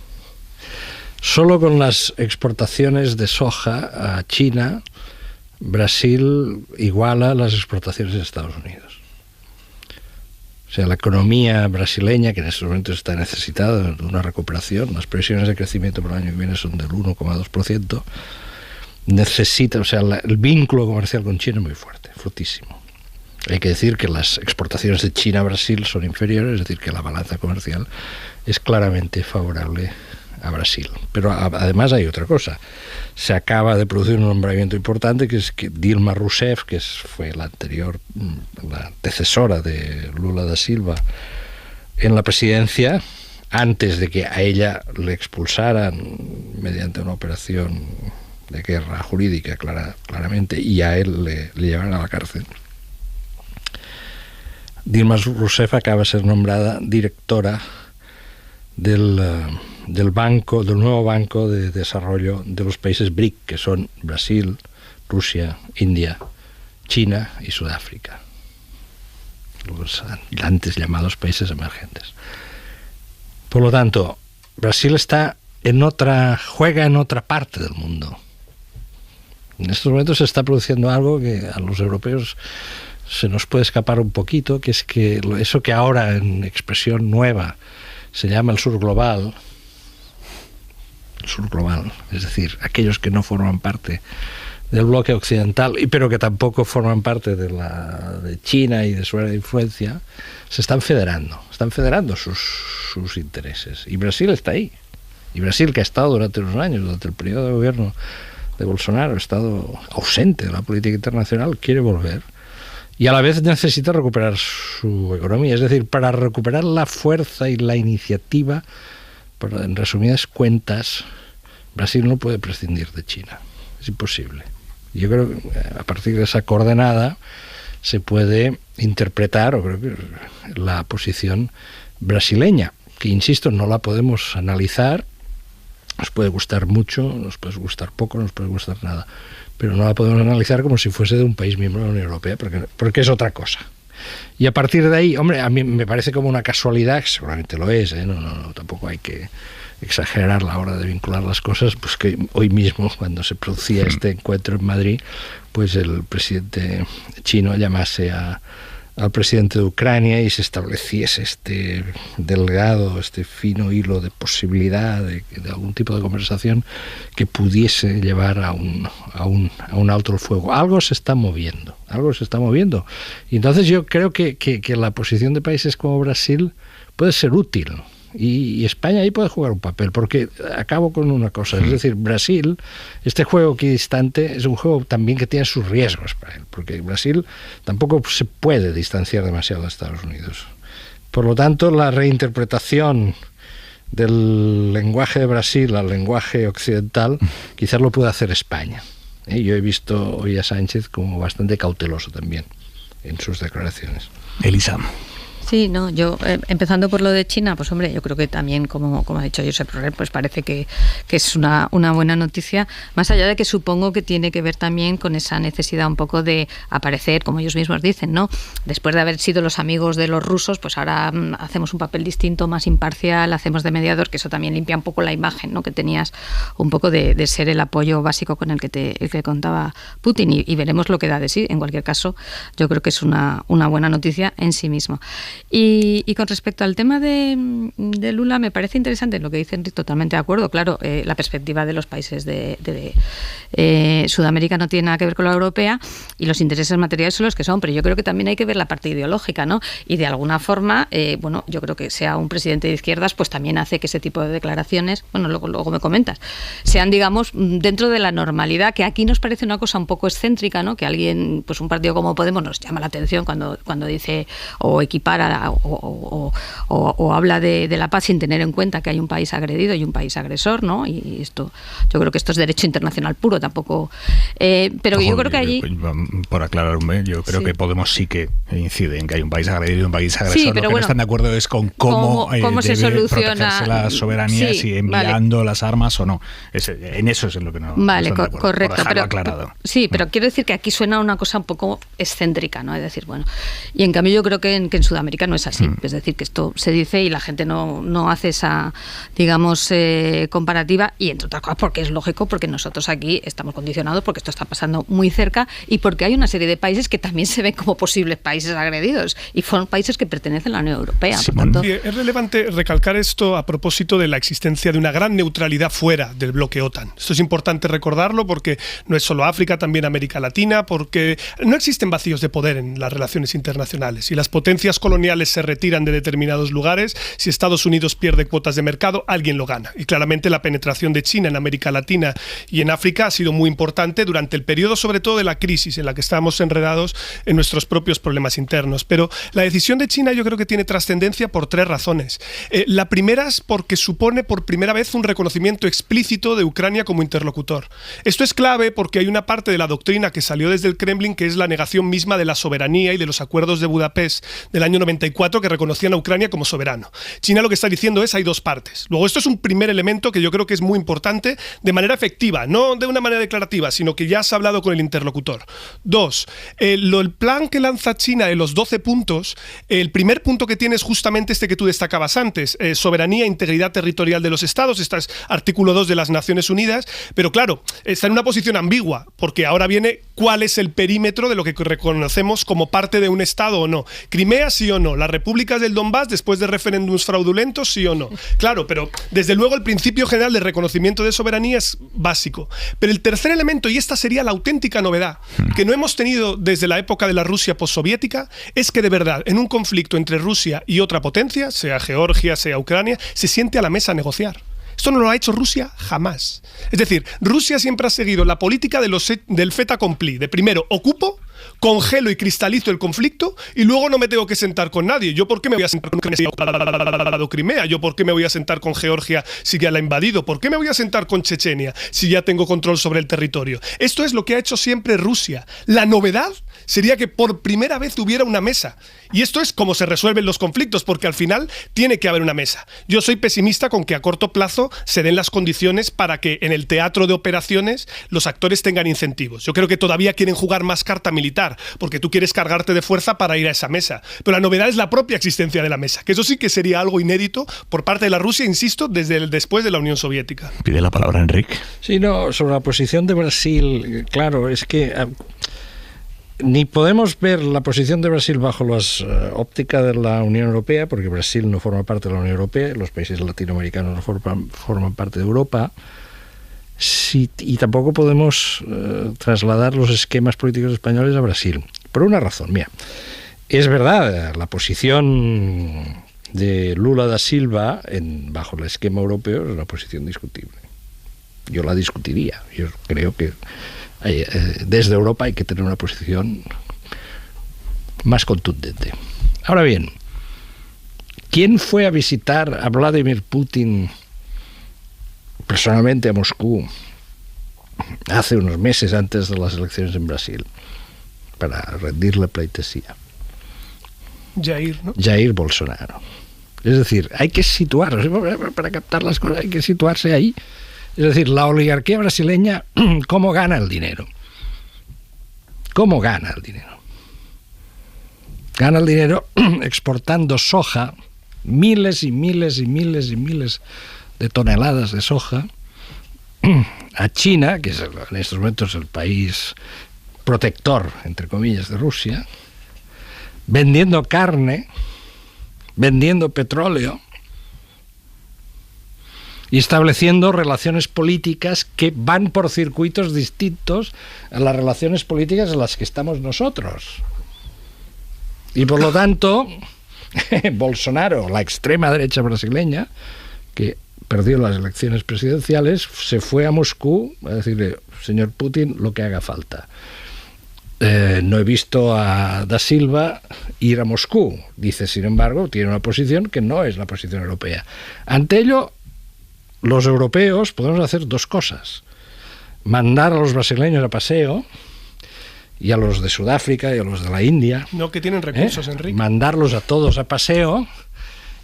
Solo con las exportaciones de soja a China, Brasil iguala las exportaciones de Estados Unidos. O sea, la economía brasileña, que en estos momentos está necesitada de una recuperación, las previsiones de crecimiento para el año que viene son del 1,2%, necesita, o sea, el vínculo comercial con China es muy fuerte, fortísimo. Hay que decir que las exportaciones de China a Brasil son inferiores, es decir, que la balanza comercial es claramente favorable a Brasil. Pero además hay otra cosa. Se acaba de producir un nombramiento importante, que es que Dilma Rousseff, que fue la antecesora de Lula da Silva en la presidencia, antes de que a ella le expulsaran mediante una operación de guerra jurídica claramente, y a él le llevaran a la cárcel. Dilma Rousseff acaba de ser nombrada directora del nuevo Banco de Desarrollo de los países BRIC, que son Brasil, Rusia, India, China y Sudáfrica, los antes llamados países emergentes. Por lo tanto, Brasil juega en otra parte del mundo. En estos momentos se está produciendo algo que a los europeos se nos puede escapar un poquito, que es que eso que ahora en expresión nueva se llama el sur global, es decir, aquellos que no forman parte del bloque occidental, pero que tampoco forman parte de China y de su área de influencia, se están federando sus intereses. Y Brasil está ahí. Y Brasil, que ha estado durante unos años, durante el periodo de gobierno de Bolsonaro, ha estado ausente de la política internacional, quiere volver. Y a la vez necesita recuperar su economía. Es decir, para recuperar la fuerza y la iniciativa, en resumidas cuentas, Brasil no puede prescindir de China. Es imposible. Yo creo que a partir de esa coordenada se puede interpretar, o creo que la posición brasileña, que insisto, no la podemos analizar. Nos puede gustar mucho, nos puede gustar poco, nos puede gustar nada, pero no la podemos analizar como si fuese de un país miembro de la Unión Europea, porque es otra cosa. Y a partir de ahí, hombre, a mí me parece como una casualidad, que seguramente lo es, no, tampoco hay que exagerar la hora de vincular las cosas, pues que hoy mismo, cuando se producía este encuentro en Madrid, pues el presidente chino llamase a al presidente de Ucrania y se estableciese este delgado, este fino hilo de posibilidad de algún tipo de conversación que pudiese llevar a un alto el fuego. Algo se está moviendo. Y entonces yo creo que la posición de países como Brasil puede ser útil. Y España ahí puede jugar un papel, porque acabo con una cosa, es decir, Brasil, este juego equidistante es un juego también que tiene sus riesgos para él, porque Brasil tampoco se puede distanciar demasiado de Estados Unidos. Por lo tanto, la reinterpretación del lenguaje de Brasil al lenguaje occidental quizás lo pueda hacer España. Yo he visto hoy a Sánchez como bastante cauteloso también en sus declaraciones. Elisa. Sí, no, yo empezando por lo de China, pues hombre, yo creo que también, como ha dicho Josep Borrell, pues parece que es una buena noticia, más allá de que supongo que tiene que ver también con esa necesidad un poco de aparecer, como ellos mismos dicen, ¿no? Después de haber sido los amigos de los rusos, pues ahora hacemos un papel distinto, más imparcial, hacemos de mediador, que eso también limpia un poco la imagen, ¿no? Que tenías un poco de ser el apoyo básico con el que contaba Putin, y veremos lo que da de sí. En cualquier caso, yo creo que es una buena noticia en sí mismo. Y con respecto al tema de Lula, me parece interesante lo que dice Enrique, totalmente de acuerdo. Claro, la perspectiva de los países de Sudamérica no tiene nada que ver con la europea, y los intereses materiales son los que son, pero yo creo que también hay que ver la parte ideológica, ¿no? Y de alguna forma, bueno, yo creo que sea un presidente de izquierdas, pues también hace que ese tipo de declaraciones, bueno, luego me comentas, sean, digamos, dentro de la normalidad, que aquí nos parece una cosa un poco excéntrica, ¿no? Que alguien, pues un partido como Podemos nos llama la atención cuando dice o equipara o habla de la paz sin tener en cuenta que hay un país agredido y un país agresor, ¿no? Y esto, yo creo que esto es derecho internacional puro, tampoco. Pero yo creo que allí. Por aclararme, yo creo que Podemos sí que incide en que hay un país agredido y un país agresor. Sí, pero lo que no están de acuerdo es con cómo se debe soluciona protegerse la soberanía, si enviando las armas o no. En eso es en lo que no. Vale, están de acuerdo, correcto. pero aclarado. Sí, pero quiero decir que aquí suena una cosa un poco excéntrica, ¿no? Es decir, bueno, y en cambio yo creo que en Sudamérica no es así. Es decir, que esto se dice y la gente no hace esa, digamos, comparativa, y entre otras cosas porque es lógico, porque nosotros aquí estamos condicionados porque esto está pasando muy cerca y porque hay una serie de países que también se ven como posibles países agredidos y son países que pertenecen a la Unión Europea. Por tanto, es relevante recalcar esto a propósito de la existencia de una gran neutralidad fuera del bloque OTAN. Esto es importante recordarlo porque no es solo África, también América Latina, porque no existen vacíos de poder en las relaciones internacionales. Si las potencias coloniales se retiran de determinados lugares, si Estados Unidos pierde cuotas de mercado, alguien lo gana. Y claramente la penetración de China en América Latina y en África ha sido muy importante durante el periodo, sobre todo de la crisis en la que estábamos enredados en nuestros propios problemas internos. Pero la decisión de China yo creo que tiene trascendencia por tres razones. La primera es porque supone por primera vez un reconocimiento explícito de Ucrania como interlocutor. Esto es clave porque hay una parte de la doctrina que salió desde el Kremlin que es la negación misma de la soberanía y de los acuerdos de Budapest del año 94 que reconocían a Ucrania como soberano. China lo que está diciendo es hay dos partes. Luego esto es un primer elemento que yo creo que es muy importante de manera efectiva, no de una manera declarativa, sino que ya has hablado con el interlocutor. Dos, el plan que lanza China de los 12 puntos, el primer punto que tiene es justamente este que tú destacabas antes, soberanía e integridad territorial de los estados, este es artículo 2 de las Naciones Unidas, pero claro, está en una posición ambigua, porque ahora viene cuál es el perímetro de lo que reconocemos como parte de un estado o no. Crimea sí o no, las repúblicas del Donbass después de referéndums fraudulentos sí o no. Claro, pero desde luego el principio general de reconocimiento de soberanía es básico. Pero el tercer elemento, y esta sería la auténtica novedad, que no hemos tenido desde la época de la Rusia postsoviética, es que de verdad en un conflicto entre Rusia y otra potencia, sea Georgia, sea Ucrania, se siente a la mesa a negociar. Esto no lo ha hecho Rusia jamás. Es decir, Rusia siempre ha seguido la política del fait accompli, de primero ocupo, congelo y cristalizo el conflicto y luego no me tengo que sentar con nadie. ¿Yo por qué me voy a sentar con Crimea? ¿Yo por qué me voy a sentar con Georgia si ya la ha invadido? ¿Por qué me voy a sentar con Chechenia si ya tengo control sobre el territorio? Esto es lo que ha hecho siempre Rusia. La novedad sería que por primera vez hubiera una mesa. Y esto es como se resuelven los conflictos, porque al final tiene que haber una mesa. Yo soy pesimista con que a corto plazo se den las condiciones para que en el teatro de operaciones los actores tengan incentivos. Yo creo que todavía quieren jugar más carta militar, porque tú quieres cargarte de fuerza para ir a esa mesa. Pero la novedad es la propia existencia de la mesa, que eso sí que sería algo inédito por parte de la Rusia, insisto, después de la Unión Soviética. Pide la palabra Enrique. Sí, no, sobre la posición de Brasil, claro, es que ni podemos ver la posición de Brasil bajo la óptica de la Unión Europea, porque Brasil no forma parte de la Unión Europea, los países latinoamericanos no forman parte de Europa, y tampoco podemos trasladar los esquemas políticos españoles a Brasil. Por una razón, mira, es verdad, la posición de Lula da Silva bajo el esquema europeo es una posición discutible. Yo la discutiría. Yo creo que desde Europa hay que tener una posición más contundente. Ahora bien, ¿quién fue a visitar a Vladimir Putin personalmente a Moscú hace unos meses antes de las elecciones en Brasil para rendirle pleitesía? Jair, ¿no? Jair Bolsonaro. Es decir, hay que situarse, para captar las cosas hay que situarse ahí. Es decir, la oligarquía brasileña, ¿cómo gana el dinero? ¿Cómo gana el dinero? Gana el dinero exportando soja, miles y miles y miles y miles de toneladas de soja, a China, que es en estos momentos el país protector, entre comillas, de Rusia, vendiendo carne, vendiendo petróleo y estableciendo relaciones políticas que van por circuitos distintos a las relaciones políticas en las que estamos nosotros. Y por lo tanto, Bolsonaro, la extrema derecha brasileña, que perdió las elecciones presidenciales, se fue a Moscú a decirle, señor Putin, lo que haga falta. No he visto a Da Silva ir a Moscú. Dice, sin embargo, tiene una posición que no es la posición europea. Ante ello, los europeos podemos hacer dos cosas. Mandar a los brasileños a paseo, y a los de Sudáfrica y a los de la India. No, que tienen recursos, Enrique. Mandarlos a todos a paseo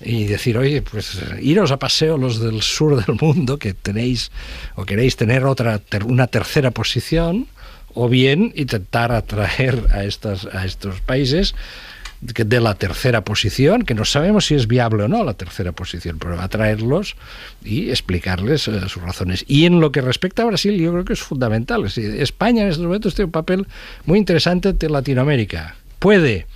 y decir, oye, pues iros a paseo los del sur del mundo que tenéis o queréis tener una tercera posición, o bien intentar atraer a estos países de la tercera posición, que no sabemos si es viable o no la tercera posición, pero atraerlos y explicarles sus razones. Y en lo que respecta a Brasil, yo creo que es fundamental. España en estos momentos tiene un papel muy interesante ante Latinoamérica. Puede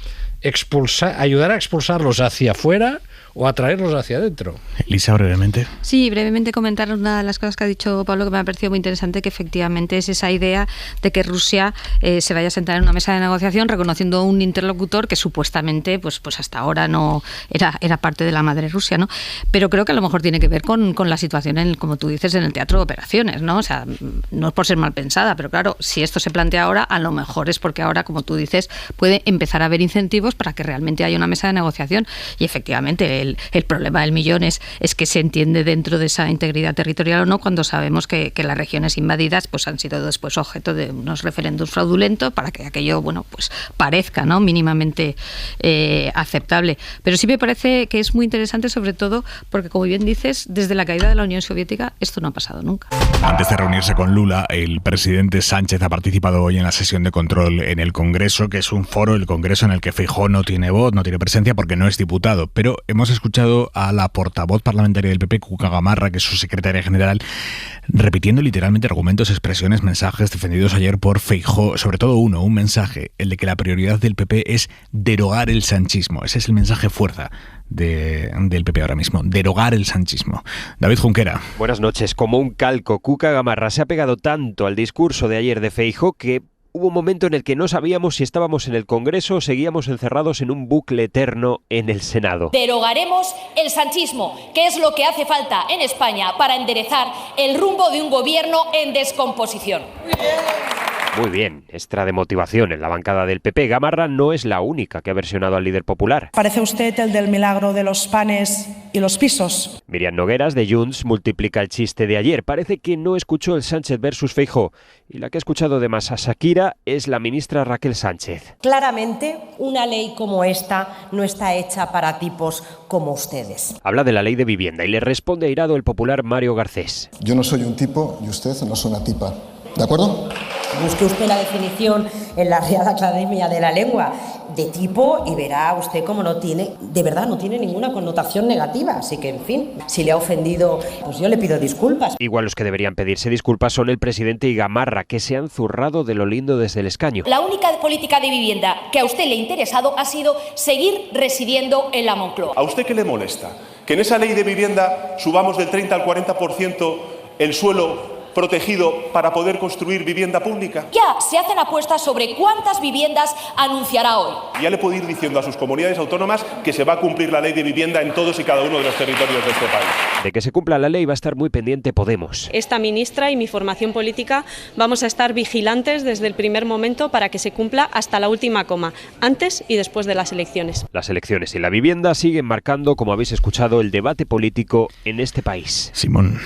ayudar a expulsarlos hacia afuera o atraerlos hacia adentro. Elisa, brevemente. Sí, brevemente comentar una de las cosas que ha dicho Pablo que me ha parecido muy interesante, que efectivamente es esa idea de que Rusia se vaya a sentar en una mesa de negociación reconociendo un interlocutor que supuestamente pues hasta ahora no era parte de la madre Rusia, ¿no? Pero creo que a lo mejor tiene que ver con la situación, como tú dices, en el teatro de operaciones, ¿no? O sea, no es por ser mal pensada, pero claro, si esto se plantea ahora, a lo mejor es porque ahora, como tú dices, puede empezar a haber incentivos para que realmente haya una mesa de negociación. Y efectivamente el problema del millón es que se entiende dentro de esa integridad territorial o no, cuando sabemos que las regiones invadidas pues han sido después objeto de unos referéndums fraudulentos para que aquello pues parezca, ¿no?, mínimamente aceptable. Pero sí me parece que es muy interesante, sobre todo porque, como bien dices, desde la caída de la Unión Soviética esto no ha pasado nunca. Antes de reunirse con Lula, el presidente Sánchez ha participado hoy en la sesión de control en el Congreso, que es un foro, el Congreso, en el que Feijóo no tiene voz, no tiene presencia porque no es diputado, pero hemos escuchado a la portavoz parlamentaria del PP, Cuca Gamarra, que es su secretaria general, repitiendo literalmente argumentos, expresiones, mensajes defendidos ayer por Feijóo, sobre todo un mensaje, el de que la prioridad del PP es derogar el sanchismo. Ese es el mensaje fuerza del PP ahora mismo, derogar el sanchismo. David Junquera. Buenas noches. Como un calco, Cuca Gamarra se ha pegado tanto al discurso de ayer de Feijóo que hubo un momento en el que no sabíamos si estábamos en el Congreso o seguíamos encerrados en un bucle eterno en el Senado. Derogaremos el sanchismo, que es lo que hace falta en España para enderezar el rumbo de un gobierno en descomposición. Muy bien, extra de motivación en la bancada del PP. Gamarra no es la única que ha versionado al líder popular. Parece usted el del milagro de los panes y los pisos. Miriam Nogueras, de Junts, multiplica el chiste de ayer. Parece que no escuchó el Sánchez versus Feijóo, y la que ha escuchado de más a Shakira es la ministra Raquel Sánchez. Claramente, una ley como esta no está hecha para tipos como ustedes. Habla de la ley de vivienda y le responde airado el popular Mario Garcés. Yo no soy un tipo y usted no es una tipa. ¿De acuerdo? Busque usted la definición en la Real Academia de la Lengua de tipo y verá usted cómo no tiene ninguna connotación negativa. Así que, en fin, si le ha ofendido, pues yo le pido disculpas. Igual los que deberían pedirse disculpas son el presidente y Gamarra, que se han zurrado de lo lindo desde el escaño. La única política de vivienda que a usted le ha interesado ha sido seguir residiendo en la Moncloa. ¿A usted qué le molesta? ¿Que en esa ley de vivienda subamos del 30 al 40% el suelo protegido para poder construir vivienda pública? Ya se hacen apuestas sobre cuántas viviendas anunciará hoy. Ya le puedo ir diciendo a sus comunidades autónomas que se va a cumplir la ley de vivienda en todos y cada uno de los territorios de este país. De que se cumpla la ley va a estar muy pendiente Podemos. Esta ministra y mi formación política vamos a estar vigilantes desde el primer momento para que se cumpla hasta la última coma, antes y después de las elecciones. Las elecciones y la vivienda siguen marcando, como habéis escuchado, el debate político en este país. Simón.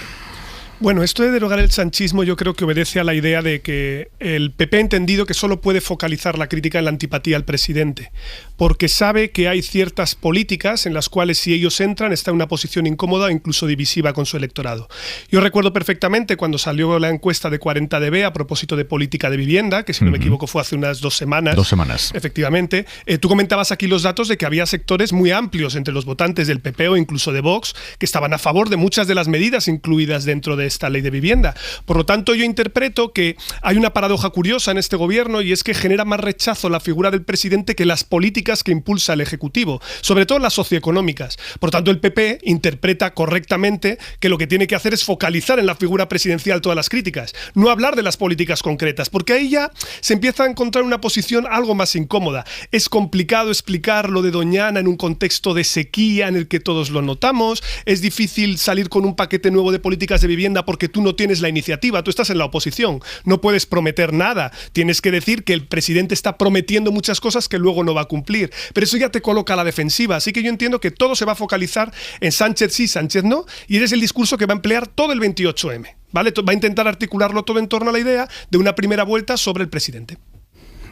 Bueno, esto de derogar el sanchismo yo creo que obedece a la idea de que el PP ha entendido que solo puede focalizar la crítica en la antipatía al presidente, porque sabe que hay ciertas políticas en las cuales si ellos entran está en una posición incómoda o incluso divisiva con su electorado. Yo recuerdo perfectamente cuando salió la encuesta de 40dB a propósito de política de vivienda, que si no me equivoco fue hace unas 2 semanas. 2 semanas. Efectivamente. Tú comentabas aquí los datos de que había sectores muy amplios entre los votantes del PP o incluso de Vox que estaban a favor de muchas de las medidas incluidas dentro de esta ley de vivienda. Por lo tanto, yo interpreto que hay una paradoja curiosa en este gobierno y es que genera más rechazo la figura del presidente que las políticas que impulsa el Ejecutivo, sobre todo las socioeconómicas. Por tanto, el PP interpreta correctamente que lo que tiene que hacer es focalizar en la figura presidencial todas las críticas, no hablar de las políticas concretas, porque ahí ya se empieza a encontrar una posición algo más incómoda. Es complicado explicar lo de Doñana en un contexto de sequía en el que todos lo notamos, es difícil salir con un paquete nuevo de políticas de vivienda porque tú no tienes la iniciativa, tú estás en la oposición, no puedes prometer nada, tienes que decir que el presidente está prometiendo muchas cosas que luego no va a cumplir, pero eso ya te coloca a la defensiva, así que yo entiendo que todo se va a focalizar en Sánchez sí, Sánchez no, y ese es el discurso que va a emplear todo el 28M, ¿vale? Va a intentar articularlo todo en torno a la idea de una primera vuelta sobre el presidente.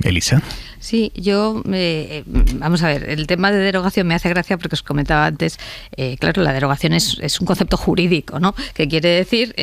Elisa. Sí, yo, vamos a ver, el tema de derogación me hace gracia porque os comentaba antes, claro, la derogación es un concepto jurídico, ¿no? Que quiere decir,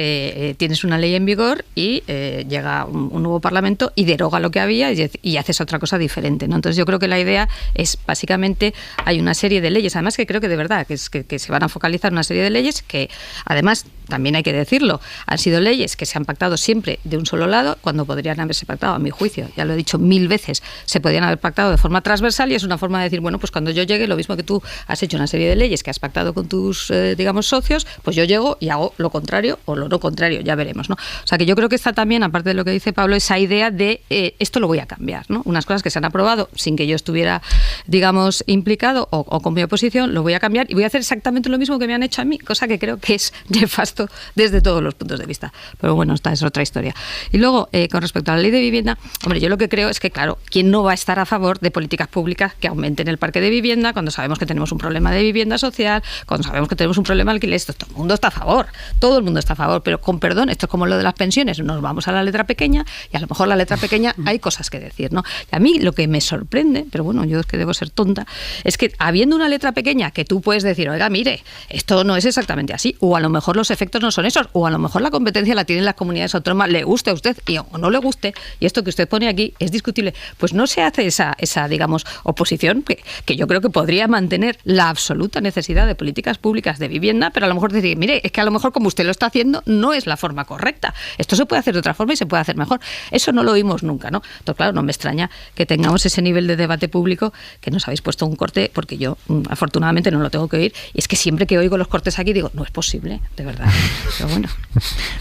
tienes una ley en vigor y llega un nuevo parlamento y deroga lo que había y haces otra cosa diferente, ¿no? Entonces yo creo que la idea es, básicamente, hay una serie de leyes, además que creo que de verdad, que se van a focalizar una serie de leyes que, además, también hay que decirlo, han sido leyes que se han pactado siempre de un solo lado, cuando podrían haberse pactado, a mi juicio, ya lo he dicho 1000 veces, se podían haber pactado de forma transversal y es una forma de decir, bueno, pues cuando yo llegue, lo mismo que tú has hecho una serie de leyes que has pactado con tus, digamos, socios, pues yo llego y hago lo contrario o lo no contrario, ya veremos, ¿no? O sea que yo creo que está también, aparte de lo que dice Pablo, esa idea de esto lo voy a cambiar, ¿no? Unas cosas que se han aprobado sin que yo estuviera, digamos, implicado o con mi oposición, lo voy a cambiar y voy a hacer exactamente lo mismo que me han hecho a mí, cosa que creo que es nefasto desde todos los puntos de vista. Pero bueno, esta es otra historia. Y luego, con respecto a la ley de vivienda, hombre, yo lo que creo es que, claro, ¿quién no va a estar a favor de políticas públicas que aumenten el parque de vivienda cuando sabemos que tenemos un problema de vivienda social, cuando sabemos que tenemos un problema de alquiler? Todo el mundo está a favor, todo el mundo está a favor, pero con perdón, esto es como lo de las pensiones, nos vamos a la letra pequeña y a lo mejor la letra pequeña hay cosas que decir, ¿no? Y a mí lo que me sorprende, pero bueno, yo es que debo ser tonta, es que habiendo una letra pequeña que tú puedes decir, oiga, mire, esto no es exactamente así, o a lo mejor los efectos no son esos, o a lo mejor la competencia la tienen las comunidades autónomas, le guste a usted o no le guste, y esto que usted pone aquí es discutible, pues no se hace esa digamos, oposición que yo creo que podría mantener la absoluta necesidad de políticas públicas de vivienda, pero a lo mejor decir, mire, es que a lo mejor como usted lo está haciendo no es la forma correcta, esto se puede hacer de otra forma y se puede hacer mejor. Eso no lo oímos nunca, ¿no? Entonces, claro, no me extraña que tengamos ese nivel de debate público, que nos habéis puesto un corte, porque yo afortunadamente no lo tengo que oír, y es que siempre que oigo los cortes aquí digo, no es posible, de verdad. Pero bueno.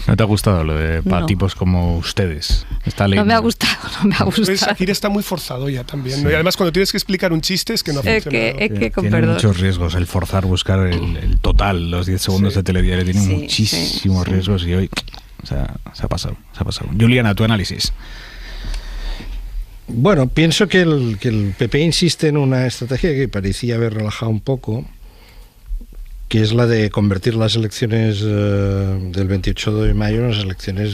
¿No te ha gustado lo de para tipos como ustedes? Esta ley, no me ha gustado. Shakira está muy forzado ya también, ¿no? Y además cuando tienes que explicar un chiste es que no ha funcionado. Es que con tiene perdón. muchos riesgos el forzar, buscar el total, los 10 segundos de telediario, tiene muchísimos riesgos y hoy se ha pasado. Juliana, tu análisis. Bueno, pienso que el PP insiste en una estrategia que parecía haber relajado un poco, que es la de convertir las elecciones del 28 de mayo en unas elecciones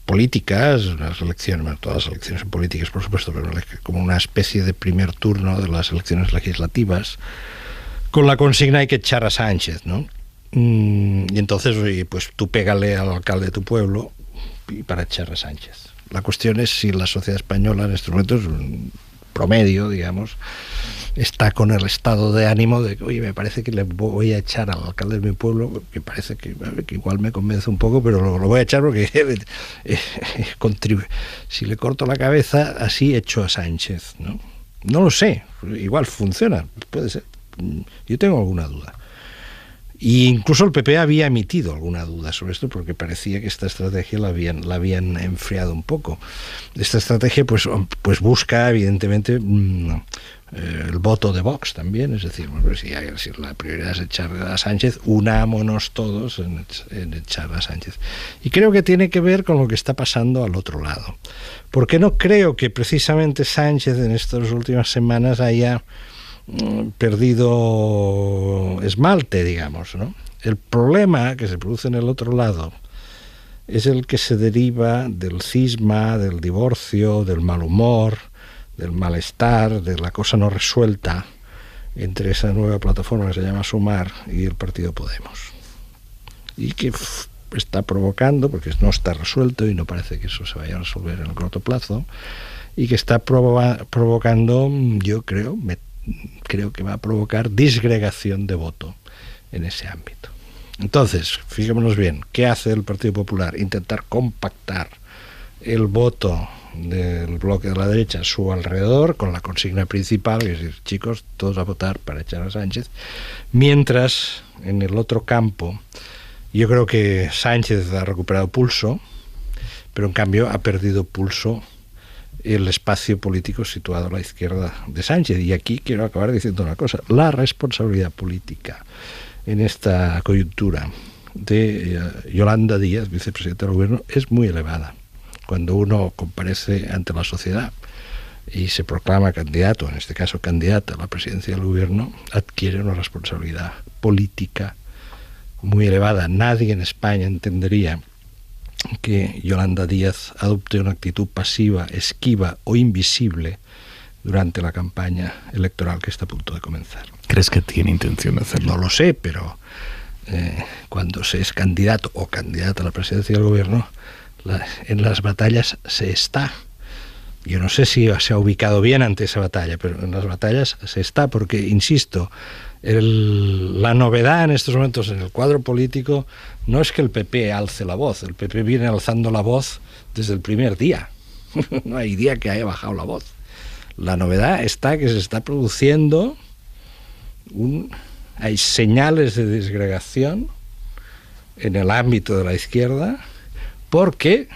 políticas, unas elecciones, bueno, todas las elecciones son políticas, por supuesto, pero como una especie de primer turno de las elecciones legislativas, con la consigna hay que echar a Sánchez, ¿no? Y entonces, oye, pues tú pégale al alcalde de tu pueblo, para echar a Sánchez. La cuestión es si la sociedad española en estos momentos, promedio, digamos, está con el estado de ánimo de que, oye, me parece que le voy a echar al alcalde de mi pueblo, que parece que igual me convence un poco, pero lo voy a echar porque si le corto la cabeza, así echo a Sánchez, ¿no? No lo sé, igual funciona, puede ser. Yo tengo alguna duda. Y incluso el PP había emitido alguna duda sobre esto porque parecía que esta estrategia la habían enfriado un poco. Esta estrategia pues busca evidentemente el voto de Vox también, es decir, bueno, si la prioridad es echar a Sánchez, unámonos todos en echar a Sánchez. Y creo que tiene que ver con lo que está pasando al otro lado. Porque no creo que precisamente Sánchez en estas últimas semanas haya perdido esmalte, digamos, ¿no? El problema que se produce en el otro lado es el que se deriva del cisma, del divorcio, del mal humor, del malestar, de la cosa no resuelta entre esa nueva plataforma que se llama Sumar y el partido Podemos. Y que está provocando, porque no está resuelto y no parece que eso se vaya a resolver en el corto plazo, y que está provocando, yo creo que va a provocar disgregación de voto en ese ámbito. Entonces, fijémonos bien, ¿qué hace el Partido Popular? Intentar compactar el voto del bloque de la derecha a su alrededor con la consigna principal, que es decir, chicos, todos a votar para echar a Sánchez, mientras en el otro campo yo creo que Sánchez ha recuperado pulso, pero en cambio ha perdido pulso el espacio político situado a la izquierda de Sánchez. Y aquí quiero acabar diciendo una cosa: la responsabilidad política en esta coyuntura de Yolanda Díaz, vicepresidenta del Gobierno, es muy elevada. Cuando uno comparece ante la sociedad y se proclama candidato, en este caso candidata a la presidencia del Gobierno, adquiere una responsabilidad política muy elevada. Nadie en España entendería que Yolanda Díaz adopte una actitud pasiva, esquiva o invisible durante la campaña electoral que está a punto de comenzar. ¿Crees que tiene intención de hacerlo? No lo sé, pero cuando se es candidato o candidata a la presidencia del Gobierno, en las batallas se está. Yo no sé si se ha ubicado bien ante esa batalla, pero en las batallas se está, porque, insisto, la novedad en estos momentos en el cuadro político no es que el PP alce la voz. El PP viene alzando la voz desde el primer día. No hay día que haya bajado la voz. La novedad está que se está produciendo hay señales de disgregación en el ámbito de la izquierda, porque,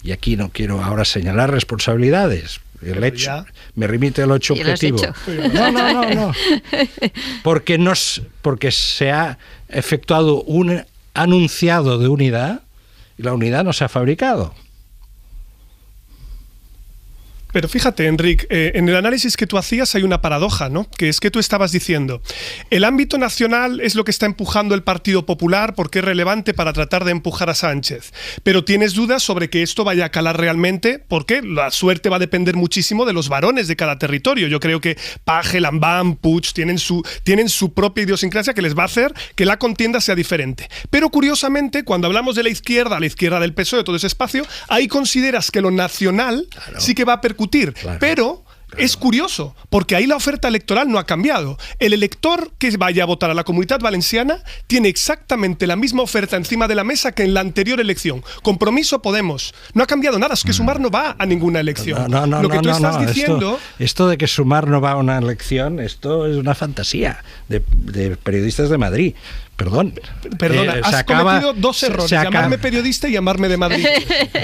y aquí no quiero ahora señalar responsabilidades, el hecho, me remite al hecho objetivo. No. Porque se ha efectuado un anunciado de unidad y la unidad no se ha fabricado. Pero fíjate, Enric, en el análisis que tú hacías hay una paradoja, ¿no? Que es que tú estabas diciendo, el ámbito nacional es lo que está empujando el Partido Popular porque es relevante para tratar de empujar a Sánchez. Pero tienes dudas sobre que esto vaya a calar realmente, porque la suerte va a depender muchísimo de los varones de cada territorio. Yo creo que Page, Lambán, Puig tienen su propia idiosincrasia que les va a hacer que la contienda sea diferente. Pero curiosamente, cuando hablamos de la izquierda del PSOE, de todo ese espacio, ahí consideras que lo nacional sí que va a percutir. Pero es curioso, porque ahí la oferta electoral no ha cambiado. El elector que vaya a votar a la Comunitat Valenciana tiene exactamente la misma oferta encima de la mesa que en la anterior elección. Compromiso Podemos. No ha cambiado nada, es que Sumar no va a ninguna elección. Lo que tú estás diciendo... Esto de que Sumar no va a una elección, esto es una fantasía de periodistas de Madrid. Perdona, has cometido dos errores, llamarme periodista y llamarme de Madrid.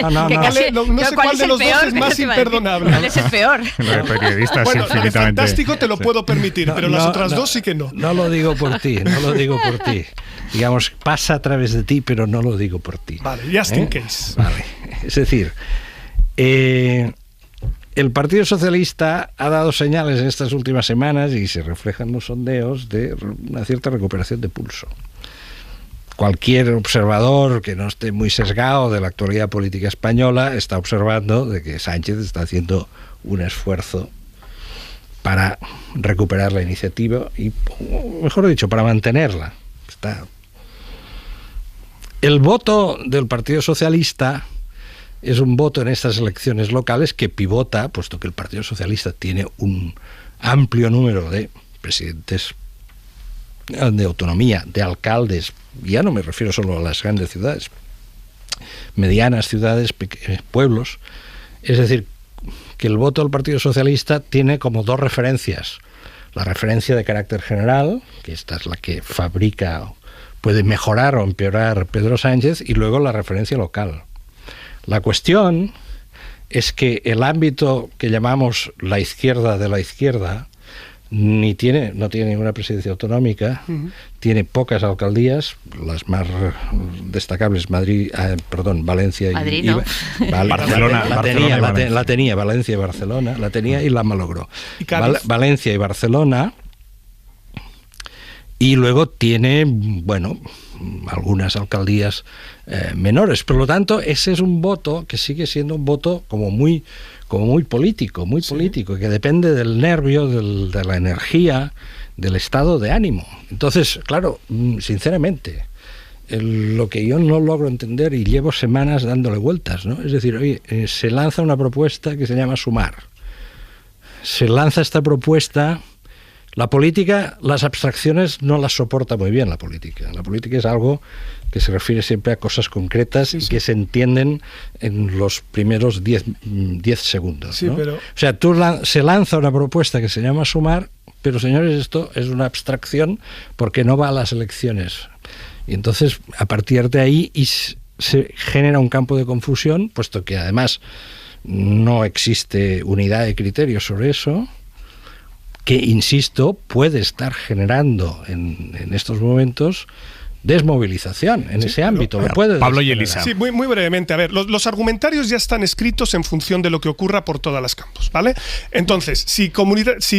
No sé cuál de los dos es más imperdonable. ¿Cuál es el peor? Lo de periodista bueno, es infinitamente... fantástico te lo puedo permitir, pero las otras dos sí que no. No lo digo por ti, Digamos, pasa a través de ti, pero no lo digo por ti. Vale, just in case. Vale, es decir, el Partido Socialista ha dado señales en estas últimas semanas, y se reflejan los sondeos, de una cierta recuperación de pulso. Cualquier observador que no esté muy sesgado de la actualidad política española está observando de que Sánchez está haciendo un esfuerzo para recuperar la iniciativa y, mejor dicho, para mantenerla. El voto del Partido Socialista es un voto en estas elecciones locales que pivota, puesto que el Partido Socialista tiene un amplio número de presidentes de autonomía, de alcaldes, ya no me refiero solo a las grandes ciudades, medianas ciudades, pueblos, es decir, que el voto del Partido Socialista tiene como dos referencias: la referencia de carácter general, que esta es la que fabrica, puede mejorar o empeorar Pedro Sánchez, y luego la referencia local. La cuestión es que el ámbito que llamamos la izquierda de la izquierda no tiene ninguna presidencia autonómica, tiene pocas alcaldías, las más destacables Valencia y Barcelona. La tenía Valencia y Barcelona, la tenía y la malogró. Valencia y Barcelona, y luego tiene, algunas alcaldías menores. Por lo tanto, ese es un voto que sigue siendo un voto como muy político, que depende del nervio, de la energía, del estado de ánimo. Entonces, claro, sinceramente, lo que yo no logro entender, y llevo semanas dándole vueltas, ¿no? Es decir, oye, se lanza una propuesta que se llama Sumar. Se lanza esta propuesta. La política, las abstracciones no las soporta muy bien la política. La política es algo que se refiere siempre a cosas concretas y que se entienden en los primeros 10 segundos, ¿no? O sea, se lanza una propuesta que se llama Sumar, pero señores, esto es una abstracción porque no va a las elecciones. Y entonces, a partir de ahí se genera un campo de confusión, puesto que además no existe unidad de criterios sobre eso, que, insisto, puede estar generando en estos momentos desmovilización en ese ámbito. Pablo y Elisa. Sí, muy brevemente. A ver, los argumentarios ya están escritos en función de lo que ocurra por todas las campos, ¿vale? Entonces, si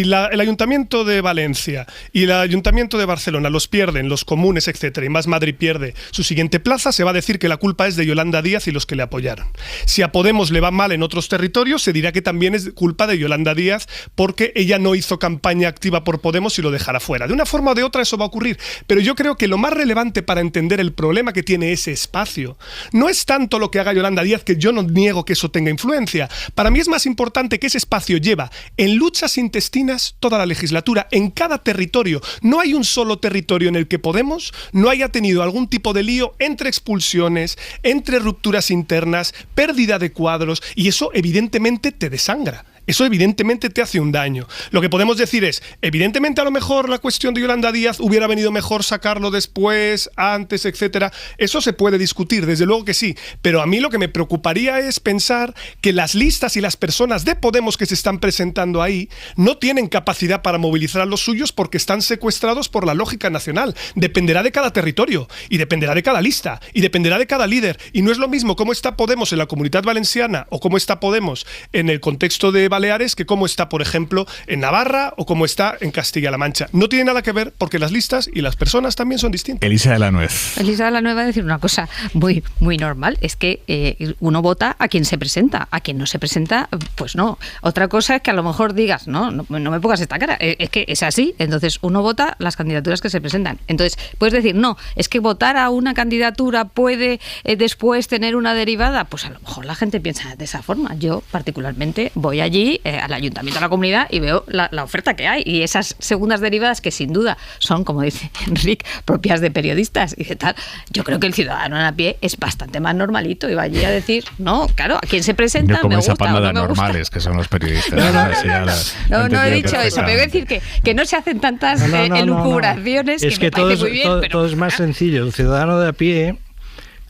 el Ayuntamiento de Valencia y el Ayuntamiento de Barcelona los pierden, los comunes, etcétera, y Más Madrid pierde su siguiente plaza, se va a decir que la culpa es de Yolanda Díaz y los que le apoyaron. Si a Podemos le va mal en otros territorios, se dirá que también es culpa de Yolanda Díaz porque ella no hizo campaña activa por Podemos y lo dejará fuera. De una forma o de otra eso va a ocurrir, pero yo creo que lo más relevante para entender el problema que tiene ese espacio no es tanto lo que haga Yolanda Díaz, que yo no niego que eso tenga influencia. Para mí es más importante que ese espacio lleva en luchas intestinas toda la legislatura, en cada territorio. No hay un solo territorio en el que Podemos no haya tenido algún tipo de lío entre expulsiones, entre rupturas internas, pérdida de cuadros, y eso evidentemente te desangra. Eso evidentemente te hace un daño. Lo que podemos decir es, evidentemente a lo mejor la cuestión de Yolanda Díaz hubiera venido mejor sacarlo después, antes, etcétera. Eso se puede discutir, desde luego que sí. Pero a mí lo que me preocuparía es pensar que las listas y las personas de Podemos que se están presentando ahí no tienen capacidad para movilizar a los suyos porque están secuestrados por la lógica nacional. Dependerá de cada territorio, y dependerá de cada lista, y dependerá de cada líder. Y no es lo mismo cómo está Podemos en la Comunidad Valenciana o cómo está Podemos en el contexto de Baleares que cómo está, por ejemplo, en Navarra o cómo está en Castilla-La Mancha. No tiene nada que ver porque las listas y las personas también son distintas. Elisa de la Nuez. Elisa de la Nuez va a decir una cosa muy normal, es que uno vota a quien se presenta, a quien no se presenta, pues no. Otra cosa es que a lo mejor digas, no me pongas esta cara, es que es así, entonces uno vota las candidaturas que se presentan. Entonces puedes decir, no, es que votar a una candidatura puede después tener una derivada, pues a lo mejor la gente piensa de esa forma. Yo particularmente voy allí al ayuntamiento, a la comunidad, y veo la oferta que hay y esas segundas derivadas que sin duda son, como dice Enric, propias de periodistas y de tal. Yo creo que el ciudadano a pie es bastante más normalito y va allí a decir, no, claro, a quién se presenta, como me esa gusta panda o no de me gusta. normales que son los periodistas. No he dicho eso, pero quiero decir que no se hacen tantas elucubraciones es que me parece muy bien. Todo es más sencillo. El ciudadano de a pie,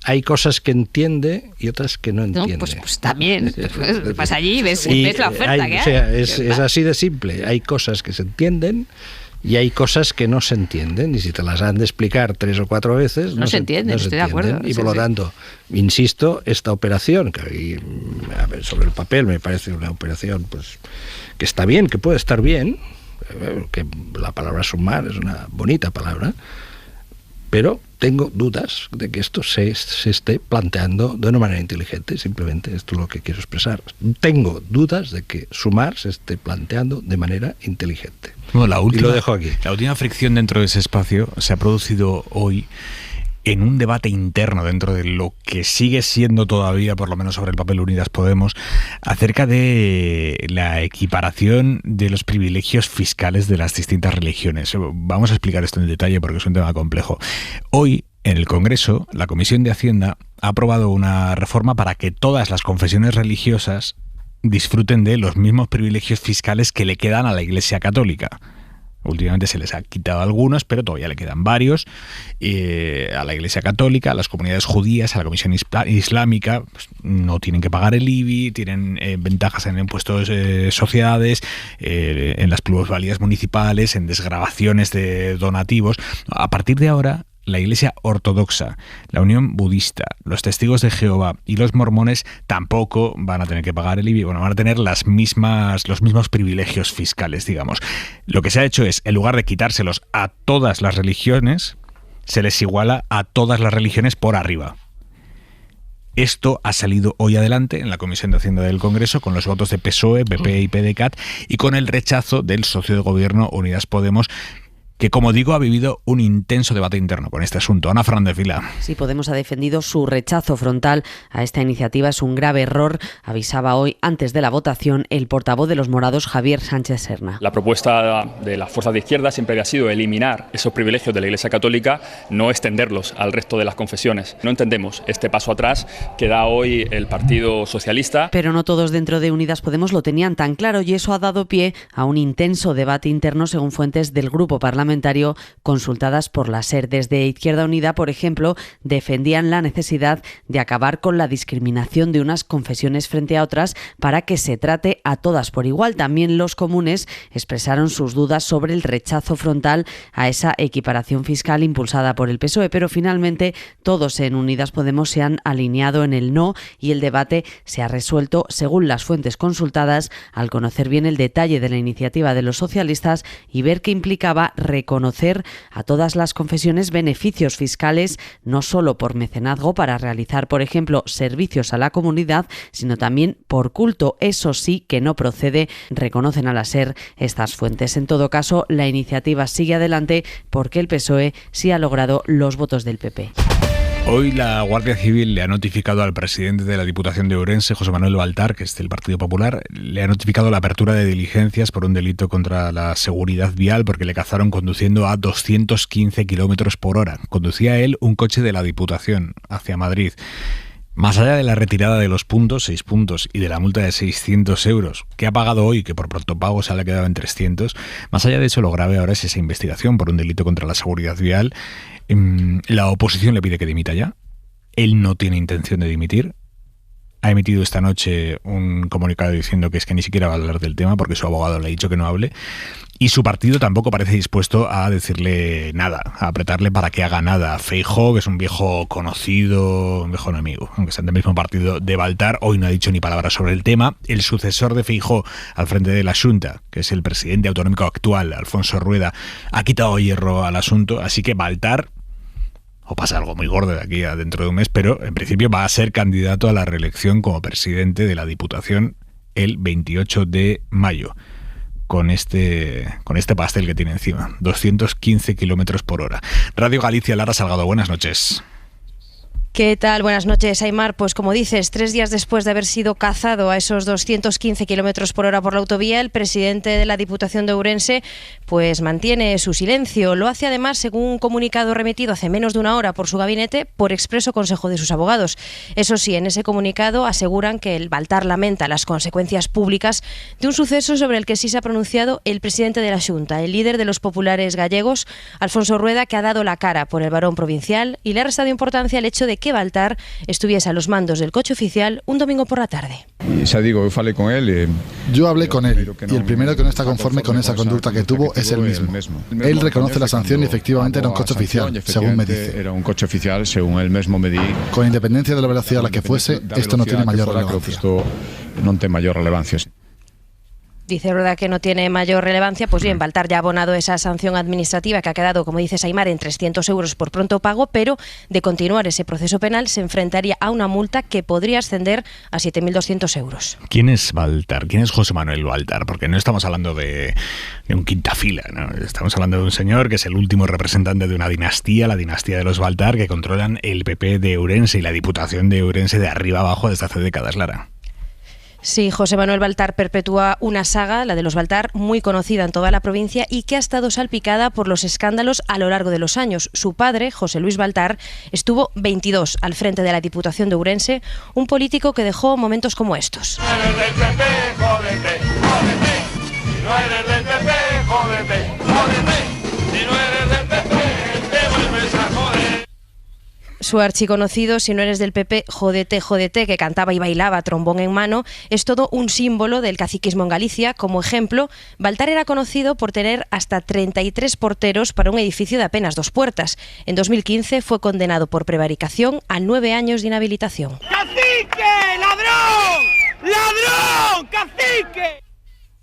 hay cosas que entiende y otras que no entiende. Pues también, vas allí y ves la oferta que hay. O sea, es así de simple. Hay cosas que se entienden y hay cosas que no se entienden, y si te las han de explicar 3 o 4 veces no se entienden, estoy de acuerdo. Y por lo tanto, insisto, esta operación, que sobre el papel me parece una operación pues que está bien, que puede estar bien, que la palabra sumar es una bonita palabra, pero tengo dudas de que esto se esté planteando de una manera inteligente. Simplemente esto es lo que quiero expresar. Tengo dudas de que Sumar se esté planteando de manera inteligente. Bueno, y lo dejo aquí. La última fricción dentro de ese espacio se ha producido hoy en un debate interno dentro de lo que sigue siendo todavía, por lo menos sobre el papel, Unidas Podemos, acerca de la equiparación de los privilegios fiscales de las distintas religiones. Vamos a explicar esto en detalle porque es un tema complejo. Hoy, en el Congreso, la Comisión de Hacienda ha aprobado una reforma para que todas las confesiones religiosas disfruten de los mismos privilegios fiscales que le quedan a la Iglesia Católica. Últimamente se les ha quitado algunos, pero todavía le quedan varios. A la Iglesia Católica, a las comunidades judías, a la Comisión Islámica, pues, no tienen que pagar el IBI, tienen ventajas en impuestos sociedades, en las plusvalías municipales, en desgravaciones de donativos. A partir de ahora, la Iglesia Ortodoxa, la Unión Budista, los Testigos de Jehová y los mormones tampoco van a tener que pagar el IBI, van a tener los mismos privilegios fiscales, digamos. Lo que se ha hecho es, en lugar de quitárselos a todas las religiones, se les iguala a todas las religiones por arriba. Esto ha salido hoy adelante en la Comisión de Hacienda del Congreso con los votos de PSOE, PP y PDeCAT y con el rechazo del socio de gobierno Unidas Podemos, que, como digo, ha vivido un intenso debate interno con este asunto. Ana Fernández Vila. Sí, Podemos ha defendido su rechazo frontal a esta iniciativa. Es un grave error, avisaba hoy, antes de la votación, el portavoz de los morados, Javier Sánchez Serna. La propuesta de las fuerzas de izquierda siempre había sido eliminar esos privilegios de la Iglesia Católica, no extenderlos al resto de las confesiones. No entendemos este paso atrás que da hoy el Partido Socialista. Pero no todos dentro de Unidas Podemos lo tenían tan claro y eso ha dado pie a un intenso debate interno, según fuentes del grupo parlamentario consultadas por la SER. Desde Izquierda Unida, por ejemplo, defendían la necesidad de acabar con la discriminación de unas confesiones frente a otras para que se trate a todas por igual. También los comunes expresaron sus dudas sobre el rechazo frontal a esa equiparación fiscal impulsada por el PSOE, pero finalmente todos en Unidas Podemos se han alineado en el no y el debate se ha resuelto, según las fuentes consultadas, al conocer bien el detalle de la iniciativa de los socialistas y ver que implicaba reconocer a todas las confesiones beneficios fiscales, no solo por mecenazgo para realizar, por ejemplo, servicios a la comunidad, sino también por culto. Eso sí que no procede, reconocen a la SER estas fuentes. En todo caso, la iniciativa sigue adelante porque el PSOE sí ha logrado los votos del PP. Hoy la Guardia Civil le ha notificado al presidente de la Diputación de Ourense, José Manuel Baltar, que es del Partido Popular, le ha notificado la apertura de diligencias por un delito contra la seguridad vial porque le cazaron conduciendo a 215 kilómetros por hora. Conducía él un coche de la Diputación hacia Madrid. Más allá de la retirada de los puntos, 6 puntos, y de la multa de 600 euros que ha pagado hoy, que por pronto pago se le ha quedado en 300, más allá de eso, lo grave ahora es esa investigación por un delito contra la seguridad vial. La oposición le pide que dimita ya. Él no tiene intención de dimitir. Ha emitido esta noche un comunicado diciendo que es que ni siquiera va a hablar del tema porque su abogado le ha dicho que no hable. Y su partido tampoco parece dispuesto a decirle nada, a apretarle para que haga nada. Feijóo, que es un viejo conocido, un viejo enemigo, aunque sean del mismo partido de Baltar, hoy no ha dicho ni palabra sobre el tema. El sucesor de Feijóo al frente de la Xunta, que es el presidente autonómico actual, Alfonso Rueda, ha quitado hierro al asunto, así que Baltar, o pasa algo muy gordo de aquí a dentro de un mes, pero en principio va a ser candidato a la reelección como presidente de la Diputación el 28 de mayo. Con este pastel que tiene encima, 215 kilómetros por hora. Radio Galicia, Lara Salgado, buenas noches. ¿Qué tal? Buenas noches, Aimar. Pues como dices, 3 días después de haber sido cazado a esos 215 kilómetros por hora por la autovía, el presidente de la Diputación de Ourense pues mantiene su silencio. Lo hace además según un comunicado remitido hace menos de una hora por su gabinete por expreso consejo de sus abogados. Eso sí, en ese comunicado aseguran que el Baltar lamenta las consecuencias públicas de un suceso sobre el que sí se ha pronunciado el presidente de la Xunta, el líder de los populares gallegos, Alfonso Rueda, que ha dado la cara por el varón provincial y le ha restado importancia el hecho de que Baltar estuviese a los mandos del coche oficial un domingo por la tarde. Yo hablé con él y el primero que no está conforme con esa conducta que tuvo es él mismo. Él reconoce la sanción y efectivamente era un coche oficial, según me dice. Era un coche oficial, según él mismo me dice. Con independencia de la velocidad a la que fuese, esto no tiene mayor relevancia. No tiene mayor relevancia. Dice Rueda que no tiene mayor relevancia. Pues bien, Baltar ya ha abonado esa sanción administrativa que ha quedado, como dice Aimar, en 300 euros por pronto pago, pero de continuar ese proceso penal se enfrentaría a una multa que podría ascender a 7.200 euros. ¿Quién es Baltar? ¿Quién es José Manuel Baltar? Porque no estamos hablando de un quinta fila, ¿no? Estamos hablando de un señor que es el último representante de una dinastía, la dinastía de los Baltar, que controlan el PP de Ourense y la Diputación de Ourense de arriba abajo desde hace décadas, Lara. Sí, José Manuel Baltar perpetúa una saga, la de los Baltar, muy conocida en toda la provincia y que ha estado salpicada por los escándalos a lo largo de los años. Su padre, José Luis Baltar, estuvo 22 al frente de la Diputación de Ourense, un político que dejó momentos como estos. No eres del PP, jódete, jódete. Si no eres del PP, jódete, jódete. Si no eres del PP, te vuelves a joder. Su archiconocido, si no eres del PP, jódete, jódete, que cantaba y bailaba trombón en mano, es todo un símbolo del caciquismo en Galicia. Como ejemplo, Baltar era conocido por tener hasta 33 porteros para un edificio de apenas 2 puertas. En 2015 fue condenado por prevaricación a 9 años de inhabilitación. ¡Cacique! ¡Ladrón! ¡Ladrón! ¡Cacique!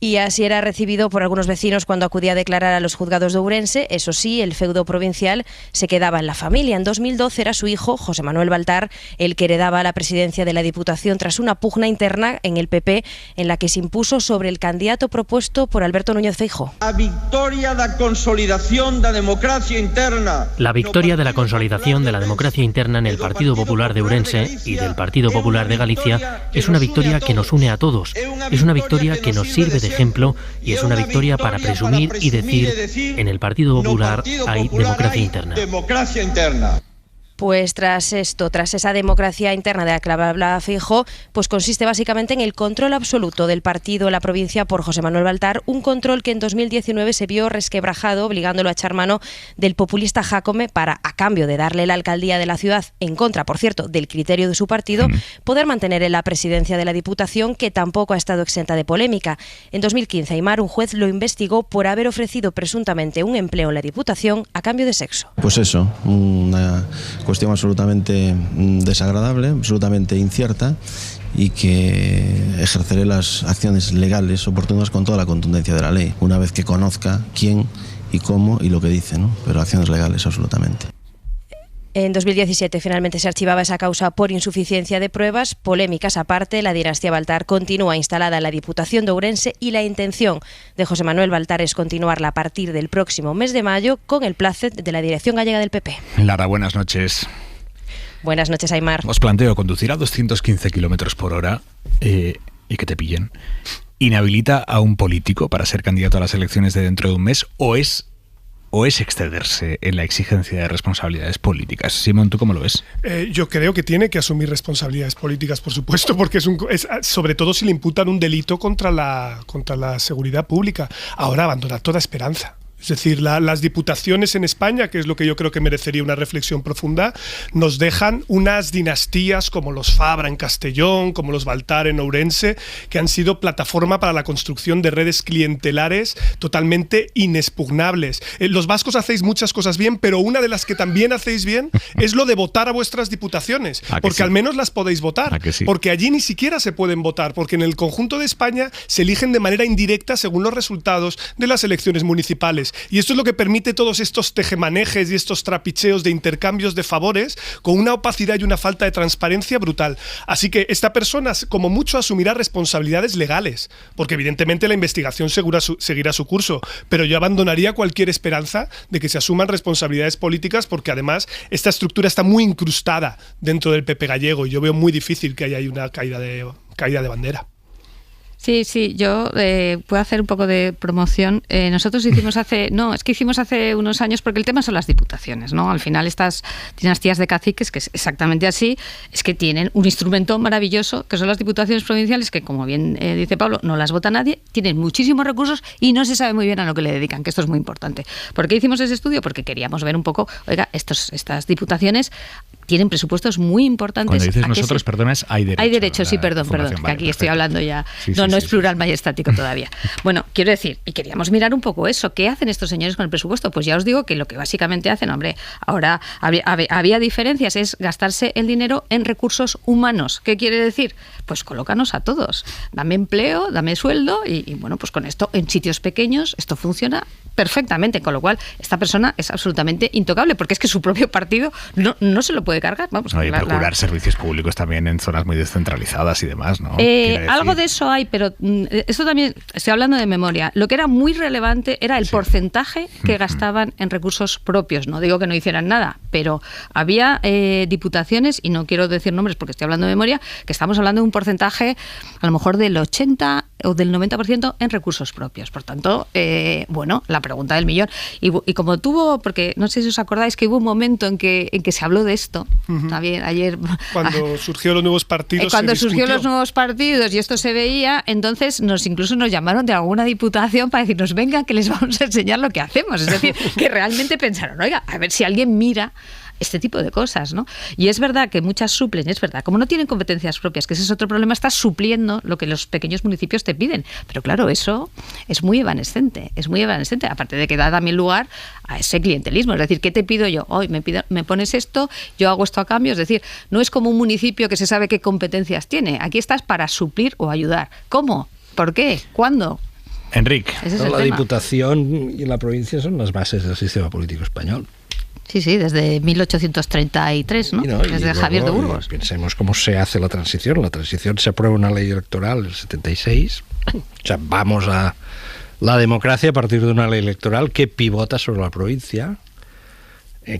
Y así era recibido por algunos vecinos cuando acudía a declarar a los juzgados de Ourense. Eso sí, el feudo provincial se quedaba en la familia. En 2012 era su hijo, José Manuel Baltar, el que heredaba la presidencia de la Diputación tras una pugna interna en el PP en la que se impuso sobre el candidato propuesto por Alberto Núñez Feijóo. A victoria da consolidación da democracia interna. La victoria de la consolidación de la democracia interna en el Partido Popular de Ourense y del Partido Popular de Galicia es una victoria que nos une a todos. Es una victoria que nos sirve de ejemplo y es una victoria para presumir y decir: en el Partido Popular hay democracia interna. Pues tras esa democracia interna de la que habla Feijóo, pues consiste básicamente en el control absoluto del partido en la provincia por José Manuel Baltar, un control que en 2019 se vio resquebrajado, obligándolo a echar mano del populista Jácome para, a cambio de darle la alcaldía de la ciudad, en contra, por cierto, del criterio de su partido, poder mantener en la presidencia de la Diputación, que tampoco ha estado exenta de polémica. En 2015, Aimar, un juez lo investigó por haber ofrecido presuntamente un empleo en la Diputación a cambio de sexo. Pues eso, una cuestión absolutamente desagradable, absolutamente incierta, y que ejerceré las acciones legales oportunas con toda la contundencia de la ley, una vez que conozca quién y cómo y lo que dice, ¿no? Pero acciones legales absolutamente. En 2017 finalmente se archivaba esa causa por insuficiencia de pruebas. Polémicas aparte, la dinastía Baltar continúa instalada en la Diputación de Ourense y la intención de José Manuel Baltar es continuarla a partir del próximo mes de mayo con el plácet de la Dirección Gallega del PP. Lara, buenas noches. Buenas noches, Aimar. Os planteo conducir a 215 kilómetros por hora y que te pillen. ¿Inhabilita a un político para ser candidato a las elecciones de dentro de un mes o es excederse en la exigencia de responsabilidades políticas? Simón, ¿tú cómo lo ves? Yo creo que tiene que asumir responsabilidades políticas, por supuesto, porque es sobre todo si le imputan un delito contra la seguridad pública. Ahora abandona toda esperanza. Es decir, las diputaciones en España, que es lo que yo creo que merecería una reflexión profunda, nos dejan unas dinastías como los Fabra en Castellón, como los Baltar en Ourense, que han sido plataforma para la construcción de redes clientelares totalmente inexpugnables. Los vascos hacéis muchas cosas bien, pero una de las que también hacéis bien es lo de votar a vuestras diputaciones, porque sí, al menos las podéis votar, sí, porque allí ni siquiera se pueden votar, porque en el conjunto de España se eligen de manera indirecta según los resultados de las elecciones municipales. Y esto es lo que permite todos estos tejemanejes y estos trapicheos de intercambios de favores con una opacidad y una falta de transparencia brutal. Así que esta persona, como mucho, asumirá responsabilidades legales, porque evidentemente la investigación seguirá su curso, pero yo abandonaría cualquier esperanza de que se asuman responsabilidades políticas, porque además esta estructura está muy incrustada dentro del PP gallego y yo veo muy difícil que haya ahí una caída de bandera. Sí, yo puedo hacer un poco de promoción. Nosotros hicimos hace unos años, porque el tema son las diputaciones, ¿no? Al final estas dinastías de caciques, que es exactamente así, es que tienen un instrumento maravilloso, que son las diputaciones provinciales, que como bien dice Pablo, no las vota nadie, tienen muchísimos recursos y no se sabe muy bien a lo que le dedican, que esto es muy importante. ¿Por qué hicimos ese estudio? Porque queríamos ver un poco, oiga, estas diputaciones, tienen presupuestos muy importantes. Cuando dices nosotros, perdona, es hay derecho. Hay derecho, sí, perdón, que aquí estoy hablando ya. No es plural majestático todavía. Bueno, quiero decir, y queríamos mirar un poco eso. ¿Qué hacen estos señores con el presupuesto? Pues ya os digo que lo que básicamente hacen, hombre, ahora había diferencias, es gastarse el dinero en recursos humanos. ¿Qué quiere decir? Pues colócanos a todos. Dame empleo, dame sueldo y bueno, pues con esto en sitios pequeños esto funciona perfectamente, con lo cual esta persona es absolutamente intocable, porque es que su propio partido no se lo puede cargar. Vamos, no, y procurar servicios públicos también en zonas muy descentralizadas y demás, ¿no? Algo de eso hay, pero esto también, estoy hablando de memoria. Lo que era muy relevante era el porcentaje que gastaban en recursos propios. No digo que no hicieran nada, pero había diputaciones, y no quiero decir nombres porque estoy hablando de memoria, que estamos hablando de un porcentaje a lo mejor del 80 o del 90% en recursos propios. Por tanto, bueno, la pregunta del millón. Y como porque no sé si os acordáis que hubo un momento en que se habló de esto, también ayer... Cuando surgieron los nuevos partidos. Cuando surgieron los nuevos partidos y esto se veía, entonces incluso nos llamaron de alguna diputación para decirnos, venga, que les vamos a enseñar lo que hacemos. Es decir, que realmente pensaron, oiga, a ver si alguien mira este tipo de cosas, ¿no? Y es verdad que muchas suplen, es verdad, como no tienen competencias propias, que ese es otro problema, estás supliendo lo que los pequeños municipios te piden. Pero claro, eso es muy evanescente, aparte de que da también lugar a ese clientelismo. Es decir, ¿qué te pido yo? Hoy me pones esto, yo hago esto a cambio. Es decir, no es como un municipio que se sabe qué competencias tiene. Aquí estás para suplir o ayudar. ¿Cómo? ¿Por qué? ¿Cuándo? Enrique. La Diputación y la provincia son las bases del sistema político español. Sí, desde 1833, ¿no? Desde luego, Javier de Burgos. Pensemos cómo se hace la transición. La transición se aprueba una ley electoral en el 76. O sea, vamos a la democracia a partir de una ley electoral que pivota sobre la provincia,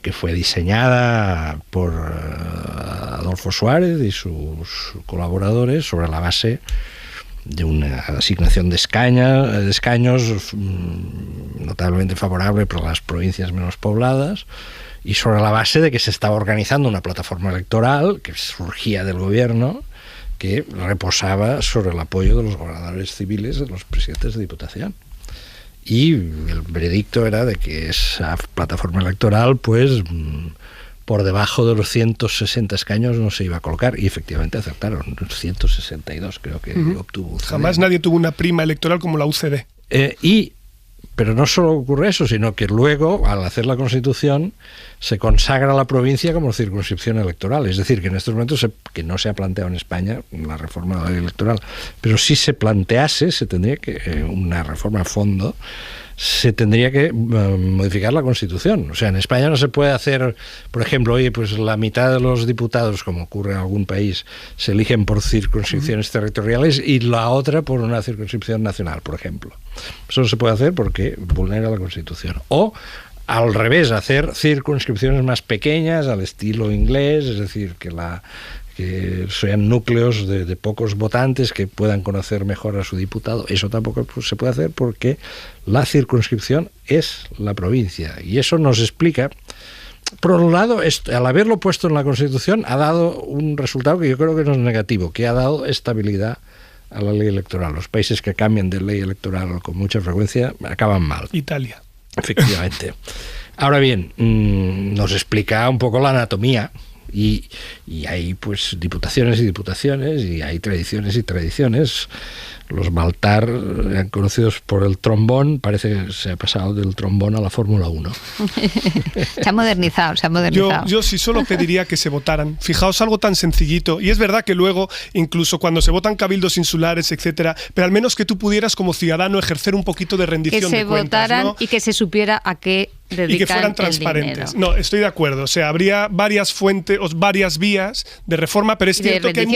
que fue diseñada por Adolfo Suárez y sus colaboradores sobre la base de una asignación de escaños notablemente favorable para las provincias menos pobladas, y sobre la base de que se estaba organizando una plataforma electoral que surgía del gobierno, que reposaba sobre el apoyo de los gobernadores civiles, de los presidentes de diputación. Y el veredicto era de que esa plataforma electoral, pues, por debajo de los 160 escaños no se iba a colocar, y efectivamente acertaron, 162 creo que obtuvo UCD. Jamás nadie tuvo una prima electoral como la UCD. Pero no solo ocurre eso, sino que luego, al hacer la Constitución, se consagra la provincia como circunscripción electoral. Es decir, que en estos momentos, que no se ha planteado en España la reforma de la ley electoral, pero si se plantease, se tendría que, una reforma a fondo, se tendría que modificar la Constitución. O sea, en España no se puede hacer, por ejemplo, oye, pues la mitad de los diputados, como ocurre en algún país, se eligen por circunscripciones territoriales y la otra por una circunscripción nacional, por ejemplo. Eso no se puede hacer porque vulnera la Constitución. O, al revés, hacer circunscripciones más pequeñas, al estilo inglés, es decir, que sean núcleos de pocos votantes que puedan conocer mejor a su diputado. Eso tampoco se puede hacer porque la circunscripción es la provincia. Y eso nos explica, por un lado, al haberlo puesto en la Constitución, ha dado un resultado que yo creo que no es negativo, que ha dado estabilidad a la ley electoral. Los países que cambian de ley electoral con mucha frecuencia acaban mal. Italia. Efectivamente. Ahora bien, nos explica un poco la anatomía. Y hay pues diputaciones y diputaciones, y hay tradiciones y tradiciones. Los Baltar, conocidos por el trombón, parece que se ha pasado del trombón a la Fórmula 1. Se ha modernizado. Yo sí solo pediría que se votaran. Fijaos, algo tan sencillito. Y es verdad que luego, incluso cuando se votan cabildos insulares, etcétera, pero al menos que tú pudieras como ciudadano ejercer un poquito de rendición de cuentas. Que se votaran, ¿no? Y que se supiera a qué dedican y que fueran transparentes. No, estoy de acuerdo. O sea, habría varias fuentes o varias vías de reforma, pero es cierto que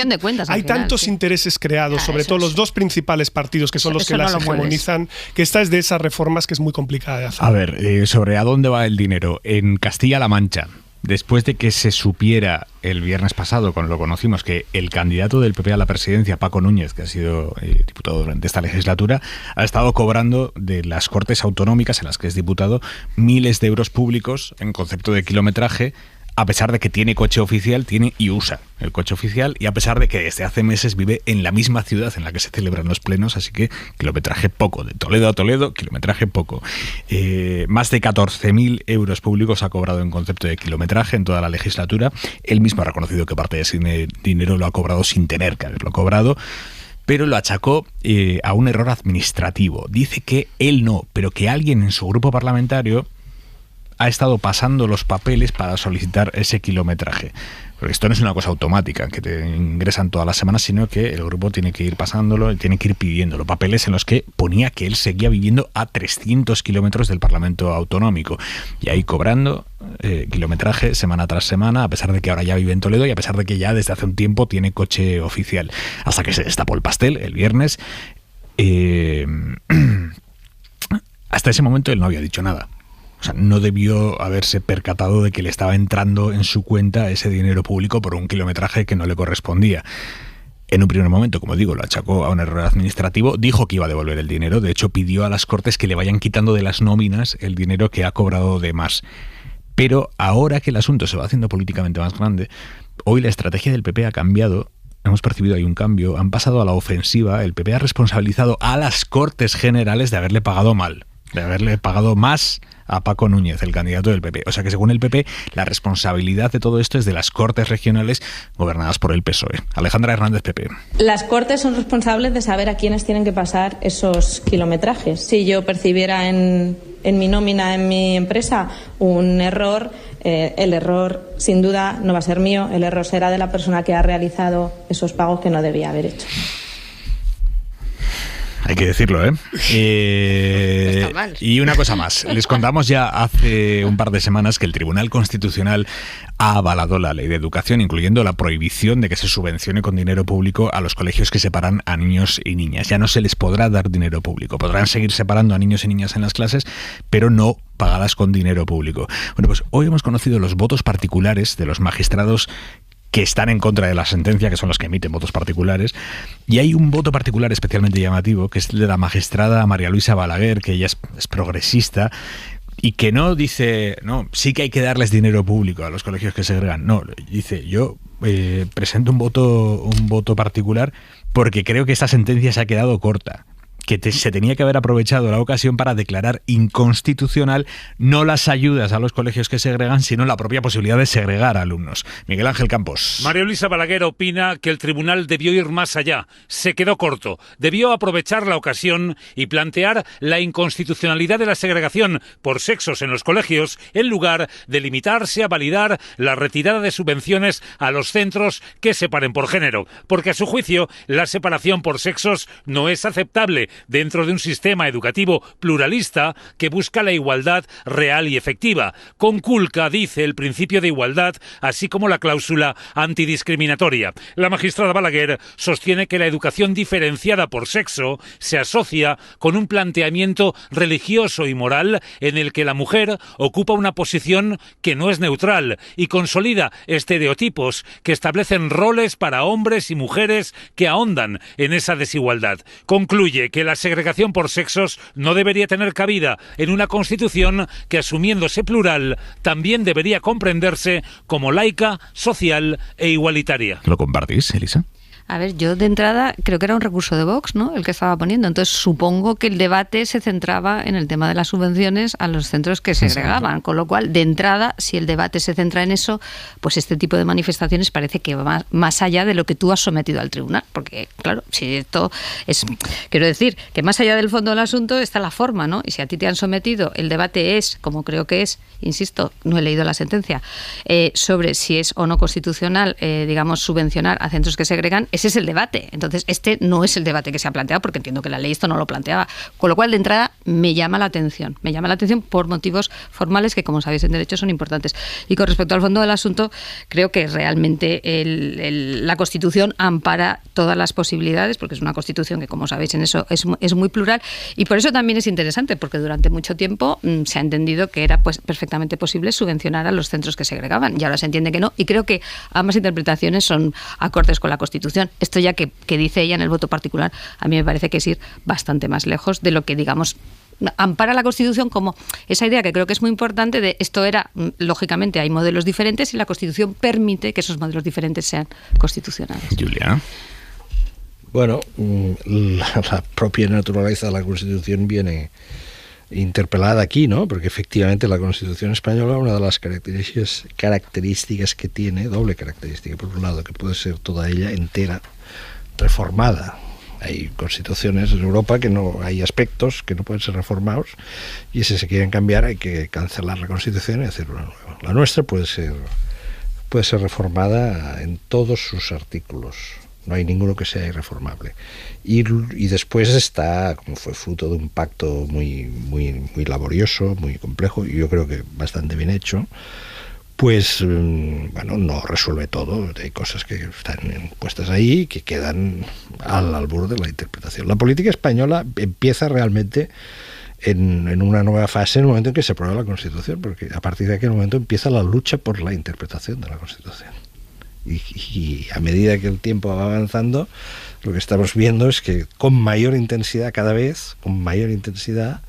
hay tantos intereses creados, sobre todo los dos principales partidos que son los que las hegemonizan, que esta es de esas reformas que es muy complicada de hacer. A ver, sobre a dónde va el dinero. En Castilla-La Mancha, después de que se supiera el viernes pasado, cuando lo conocimos, que el candidato del PP a la presidencia, Paco Núñez, que ha sido diputado durante esta legislatura, ha estado cobrando de las Cortes Autonómicas, en las que es diputado, miles de euros públicos en concepto de kilometraje a pesar de que tiene coche oficial, tiene y usa el coche oficial, y a pesar de que desde hace meses vive en la misma ciudad en la que se celebran los plenos, así que kilometraje poco. De Toledo a Toledo, kilometraje poco. Más de 14.000 euros públicos ha cobrado en concepto de kilometraje en toda la legislatura. Él mismo ha reconocido que parte de ese dinero lo ha cobrado sin tener que haberlo cobrado, pero lo achacó a un error administrativo. Dice que él no, pero que alguien en su grupo parlamentario ha estado pasando los papeles para solicitar ese kilometraje. Porque esto no es una cosa automática, que te ingresan todas las semanas, sino que el grupo tiene que ir pasándolo, tiene que ir pidiéndolo. Papeles en los que ponía que él seguía viviendo a 300 kilómetros del Parlamento Autonómico. Y ahí cobrando kilometraje semana tras semana, a pesar de que ahora ya vive en Toledo y a pesar de que ya desde hace un tiempo tiene coche oficial. Hasta que se destapó el pastel el viernes. Hasta ese momento él no había dicho nada. O sea, no debió haberse percatado de que le estaba entrando en su cuenta ese dinero público por un kilometraje que no le correspondía. En un primer momento, como digo, lo achacó a un error administrativo, dijo que iba a devolver el dinero, de hecho pidió a las Cortes que le vayan quitando de las nóminas el dinero que ha cobrado de más. Pero ahora que el asunto se va haciendo políticamente más grande, hoy la estrategia del PP ha cambiado. Hemos percibido ahí un cambio, han pasado a la ofensiva, el PP ha responsabilizado a las Cortes Generales de haberle pagado mal, de haberle pagado más a Paco Núñez, el candidato del PP. O sea que según el PP, la responsabilidad de todo esto es de las Cortes regionales gobernadas por el PSOE. Alejandra Hernández, PP. Las Cortes son responsables de saber a quiénes tienen que pasar esos kilometrajes. Si yo percibiera en mi nómina, en mi empresa, un error, el error sin duda no va a ser mío, el error será de la persona que ha realizado esos pagos que no debía haber hecho. Hay que decirlo, ¿eh? Y una cosa más. Les contamos ya hace un par de semanas que el Tribunal Constitucional ha avalado la ley de educación, incluyendo la prohibición de que se subvencione con dinero público a los colegios que separan a niños y niñas. Ya no se les podrá dar dinero público. Podrán seguir separando a niños y niñas en las clases, pero no pagadas con dinero público. Bueno, pues hoy hemos conocido los votos particulares de los magistrados que están en contra de la sentencia, que son los que emiten votos particulares, y hay un voto particular especialmente llamativo, que es el de la magistrada María Luisa Balaguer, que ella es progresista, y que no dice, no, sí que hay que darles dinero público a los colegios que segregan, no, dice, yo presento un voto particular porque creo que esta sentencia se ha quedado corta, que se tenía que haber aprovechado la ocasión para declarar inconstitucional no las ayudas a los colegios que segregan, sino la propia posibilidad de segregar a alumnos. Miguel Ángel Campos. María Luisa Balaguer opina que el tribunal debió ir más allá. Se quedó corto. Debió aprovechar la ocasión y plantear la inconstitucionalidad de la segregación por sexos en los colegios, en lugar de limitarse a validar la retirada de subvenciones a los centros que separen por género. Porque a su juicio, la separación por sexos no es aceptable dentro de un sistema educativo pluralista que busca la igualdad real y efectiva. Conculca, dice, el principio de igualdad, así como la cláusula antidiscriminatoria. La magistrada Balaguer sostiene que la educación diferenciada por sexo se asocia con un planteamiento religioso y moral en el que la mujer ocupa una posición que no es neutral y consolida estereotipos que establecen roles para hombres y mujeres que ahondan en esa desigualdad. Concluye que la segregación por sexos no debería tener cabida en una Constitución que, asumiéndose plural, también debería comprenderse como laica, social e igualitaria. ¿Lo compartís, Elisa? A ver, yo de entrada creo que era un recurso de Vox, ¿no?, el que estaba poniendo. Entonces supongo que el debate se centraba en el tema de las subvenciones a los centros que segregaban. Con lo cual, de entrada, si el debate se centra en eso, pues este tipo de manifestaciones parece que va más allá de lo que tú has sometido al tribunal. Porque, claro, si esto es... Quiero decir, que más allá del fondo del asunto está la forma, ¿no? Y si a ti te han sometido, el debate es, como creo que es, insisto, no he leído la sentencia, sobre si es o no constitucional, digamos, subvencionar a centros que segregan, ese es el debate. Entonces, este no es el debate que se ha planteado, porque entiendo que la ley esto no lo planteaba. Con lo cual, de entrada, me llama la atención. Me llama la atención por motivos formales que, como sabéis, en derecho son importantes. Y con respecto al fondo del asunto, creo que realmente la Constitución ampara todas las posibilidades, porque es una Constitución que, como sabéis, en eso es muy plural. Y por eso también es interesante, porque durante mucho tiempo se ha entendido que era pues perfectamente posible subvencionar a los centros que segregaban. Y ahora se entiende que no. Y creo que ambas interpretaciones son acordes con la Constitución. Esto ya que dice ella en el voto particular, a mí me parece que es ir bastante más lejos de lo que, digamos, ampara la Constitución como esa idea que creo que es muy importante de esto era, lógicamente hay modelos diferentes y la Constitución permite que esos modelos diferentes sean constitucionales. Julia. Bueno, la propia naturaleza de la Constitución viene interpelada aquí, ¿no? Porque efectivamente la Constitución española, una de las características que tiene, doble característica, por un lado, que puede ser toda ella entera reformada. Hay constituciones en Europa que no hay aspectos que no pueden ser reformados, y si se quieren cambiar hay que cancelar la Constitución y hacer una nueva. La nuestra puede ser reformada en todos sus artículos. No hay ninguno que sea irreformable. Y después está, como fue fruto de un pacto muy laborioso, muy complejo, y yo creo que bastante bien hecho, pues, bueno, no resuelve todo. Hay cosas que están puestas ahí y que quedan al albur de la interpretación. La política española empieza realmente en una nueva fase en el momento en que se aprueba la Constitución, porque a partir de aquel momento empieza la lucha por la interpretación de la Constitución. Y a medida que el tiempo va avanzando, lo que estamos viendo es que con mayor intensidad, cada vez con mayor intensidad,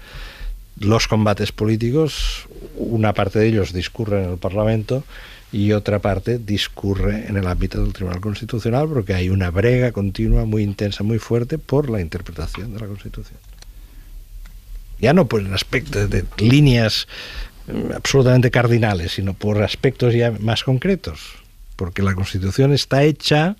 los combates políticos, una parte de ellos discurre en el Parlamento y otra parte discurre en el ámbito del Tribunal Constitucional, porque hay una brega continua muy intensa, muy fuerte por la interpretación de la Constitución. Ya no por el aspecto de líneas absolutamente cardinales, sino por aspectos ya más concretos. Porque la Constitución está hecha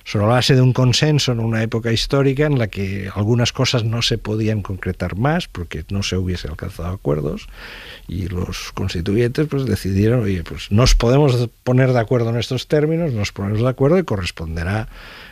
sobre la base de un consenso en una época histórica en la que algunas cosas no se podían concretar más porque no se hubiese alcanzado acuerdos, y los constituyentes pues decidieron, oye, pues nos podemos poner de acuerdo en estos términos, nos ponemos de acuerdo y corresponderá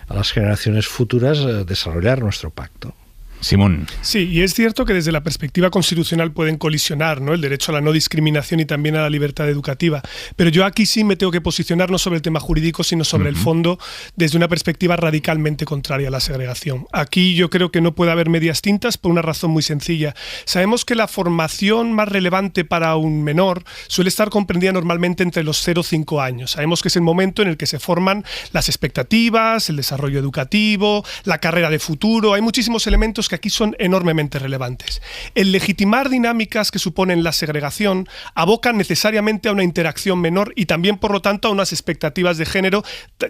a las generaciones futuras desarrollar nuestro pacto. Simón. Sí, y es cierto que desde la perspectiva constitucional pueden colisionar, ¿no?, el derecho a la no discriminación y también a la libertad educativa. Pero yo aquí sí me tengo que posicionar no sobre el tema jurídico, sino sobre el fondo, desde una perspectiva radicalmente contraria a la segregación. Aquí yo creo que no puede haber medias tintas por una razón muy sencilla. Sabemos que la formación más relevante para un menor suele estar comprendida normalmente entre los 0 y 5 años. Sabemos que es el momento en el que se forman las expectativas, el desarrollo educativo, la carrera de futuro. Hay muchísimos elementos que aquí son enormemente relevantes. El legitimar dinámicas que suponen la segregación abocan necesariamente a una interacción menor y también, por lo tanto, a unas expectativas de género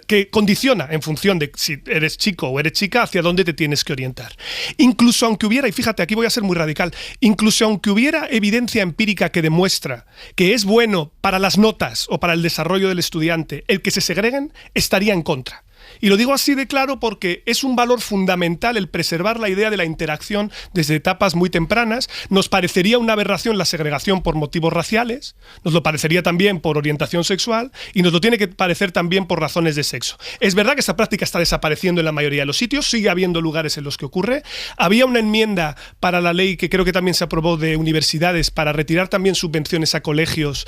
que condiciona en función de si eres chico o eres chica hacia dónde te tienes que orientar. Incluso aunque hubiera, y fíjate, aquí voy a ser muy radical, incluso aunque hubiera evidencia empírica que demuestra que es bueno para las notas o para el desarrollo del estudiante el que se segreguen, estaría en contra. Y lo digo así de claro porque es un valor fundamental el preservar la idea de la interacción desde etapas muy tempranas. Nos parecería una aberración la segregación por motivos raciales, nos lo parecería también por orientación sexual y nos lo tiene que parecer también por razones de sexo. Es verdad que esta práctica está desapareciendo en la mayoría de los sitios, sigue habiendo lugares en los que ocurre. Había una enmienda para la ley que creo que también se aprobó de universidades para retirar también subvenciones a colegios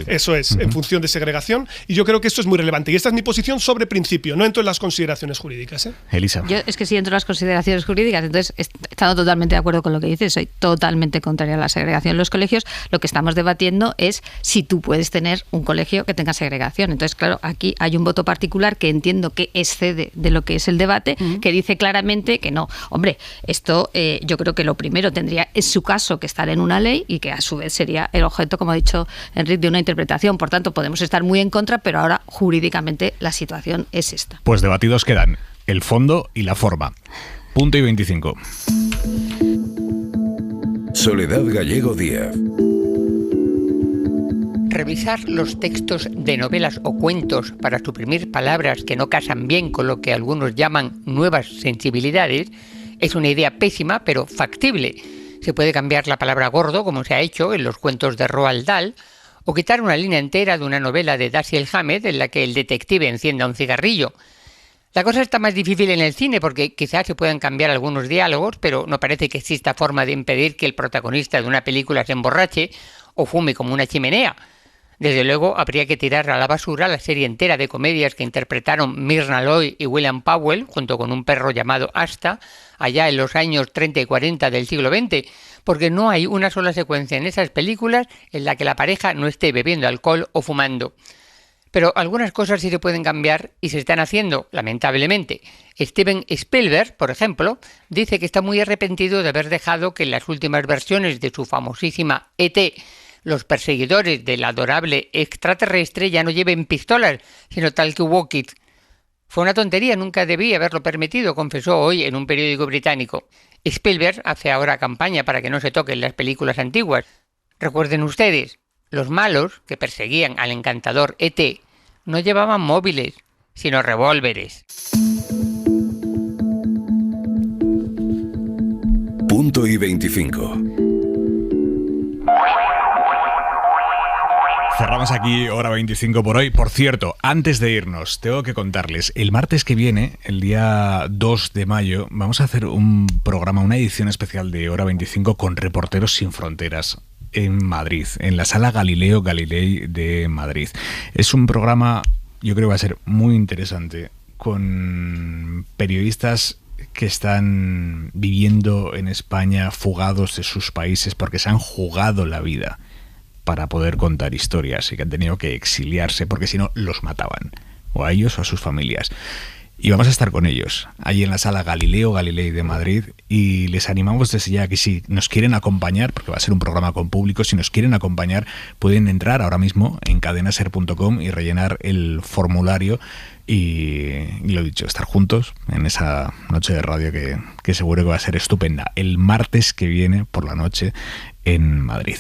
eso es, en función de segregación, y yo creo que esto es muy relevante. Y esta es mi posición sobre principio, no entro en las consideraciones jurídicas. Elisa. Yo es que sí entro en las consideraciones jurídicas, entonces, estando totalmente de acuerdo con lo que dices, soy totalmente contraria a la segregación en los colegios. Lo que estamos debatiendo es si tú puedes tener un colegio que tenga segregación. Entonces, claro, aquí hay un voto particular que entiendo que excede de lo que es el debate, que dice claramente que no. Hombre, esto yo creo que lo primero tendría, en su caso, que estar en una ley y que a su vez sería el objeto, como ha dicho Enrique, de una interpretación. Por tanto, podemos estar muy en contra, pero ahora jurídicamente la situación es esta. Pues debatidos quedan el fondo y la forma. Punto y 25. Soledad Gallego Díaz. Revisar los textos de novelas o cuentos para suprimir palabras que no casan bien con lo que algunos llaman nuevas sensibilidades es una idea pésima, pero factible. Se puede cambiar la palabra gordo, como se ha hecho en los cuentos de Roald Dahl, o quitar una línea entera de una novela de Dashiell Hammett en la que el detective encienda un cigarrillo. La cosa está más difícil en el cine porque quizás se puedan cambiar algunos diálogos, pero no parece que exista forma de impedir que el protagonista de una película se emborrache o fume como una chimenea. Desde luego, habría que tirar a la basura la serie entera de comedias que interpretaron Myrna Loy y William Powell, junto con un perro llamado Asta, allá en los años 30 y 40 del siglo XX, porque no hay una sola secuencia en esas películas en la que la pareja no esté bebiendo alcohol o fumando. Pero algunas cosas sí se pueden cambiar y se están haciendo, lamentablemente. Steven Spielberg, por ejemplo, dice que está muy arrepentido de haber dejado que en las últimas versiones de su famosísima E.T., los perseguidores del adorable extraterrestre ya no lleven pistolas, sino talkie-walkies. Fue una tontería, nunca debí haberlo permitido, confesó hoy en un periódico británico. Spielberg hace ahora campaña para que no se toquen las películas antiguas. Recuerden ustedes, los malos que perseguían al encantador E.T. no llevaban móviles, sino revólveres. Punto y 25. Cerramos aquí hora 25 por hoy. Por cierto, antes de irnos, tengo que contarles, el martes que viene, el día 2 de mayo, vamos a hacer un programa, una edición especial de hora 25 con Reporteros Sin Fronteras en Madrid, en la sala Galileo Galilei de Madrid. Es un programa, yo creo que va a ser muy interesante, con periodistas que están viviendo en España fugados de sus países porque se han jugado la vida para poder contar historias y que han tenido que exiliarse porque si no los mataban, o a ellos o a sus familias. Y vamos a estar con ellos, allí en la sala Galileo Galilei de Madrid, y les animamos desde ya que si nos quieren acompañar, porque va a ser un programa con público, si nos quieren acompañar pueden entrar ahora mismo en cadenaser.com y rellenar el formulario y lo dicho, estar juntos en esa noche de radio que seguro que va a ser estupenda, el martes que viene por la noche en Madrid.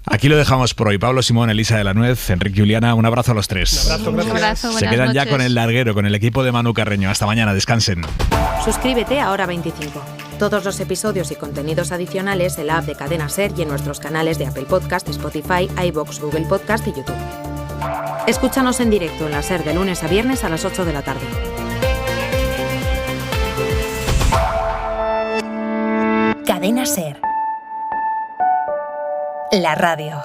Aquí lo dejamos por hoy. Pablo Simón, Elisa de la Nuez, Enrique Juliana, un abrazo a los tres. Un abrazo, Se quedan ya con el larguero, con el equipo de Manu Carreño. Hasta mañana, descansen. Suscríbete a Hora 25. Todos los episodios y contenidos adicionales en la app de Cadena Ser y en nuestros canales de Apple Podcast, Spotify, iVoox, Google Podcast y YouTube. Escúchanos en directo en la Ser de lunes a viernes a las 8 de la tarde. Cadena Ser. La radio.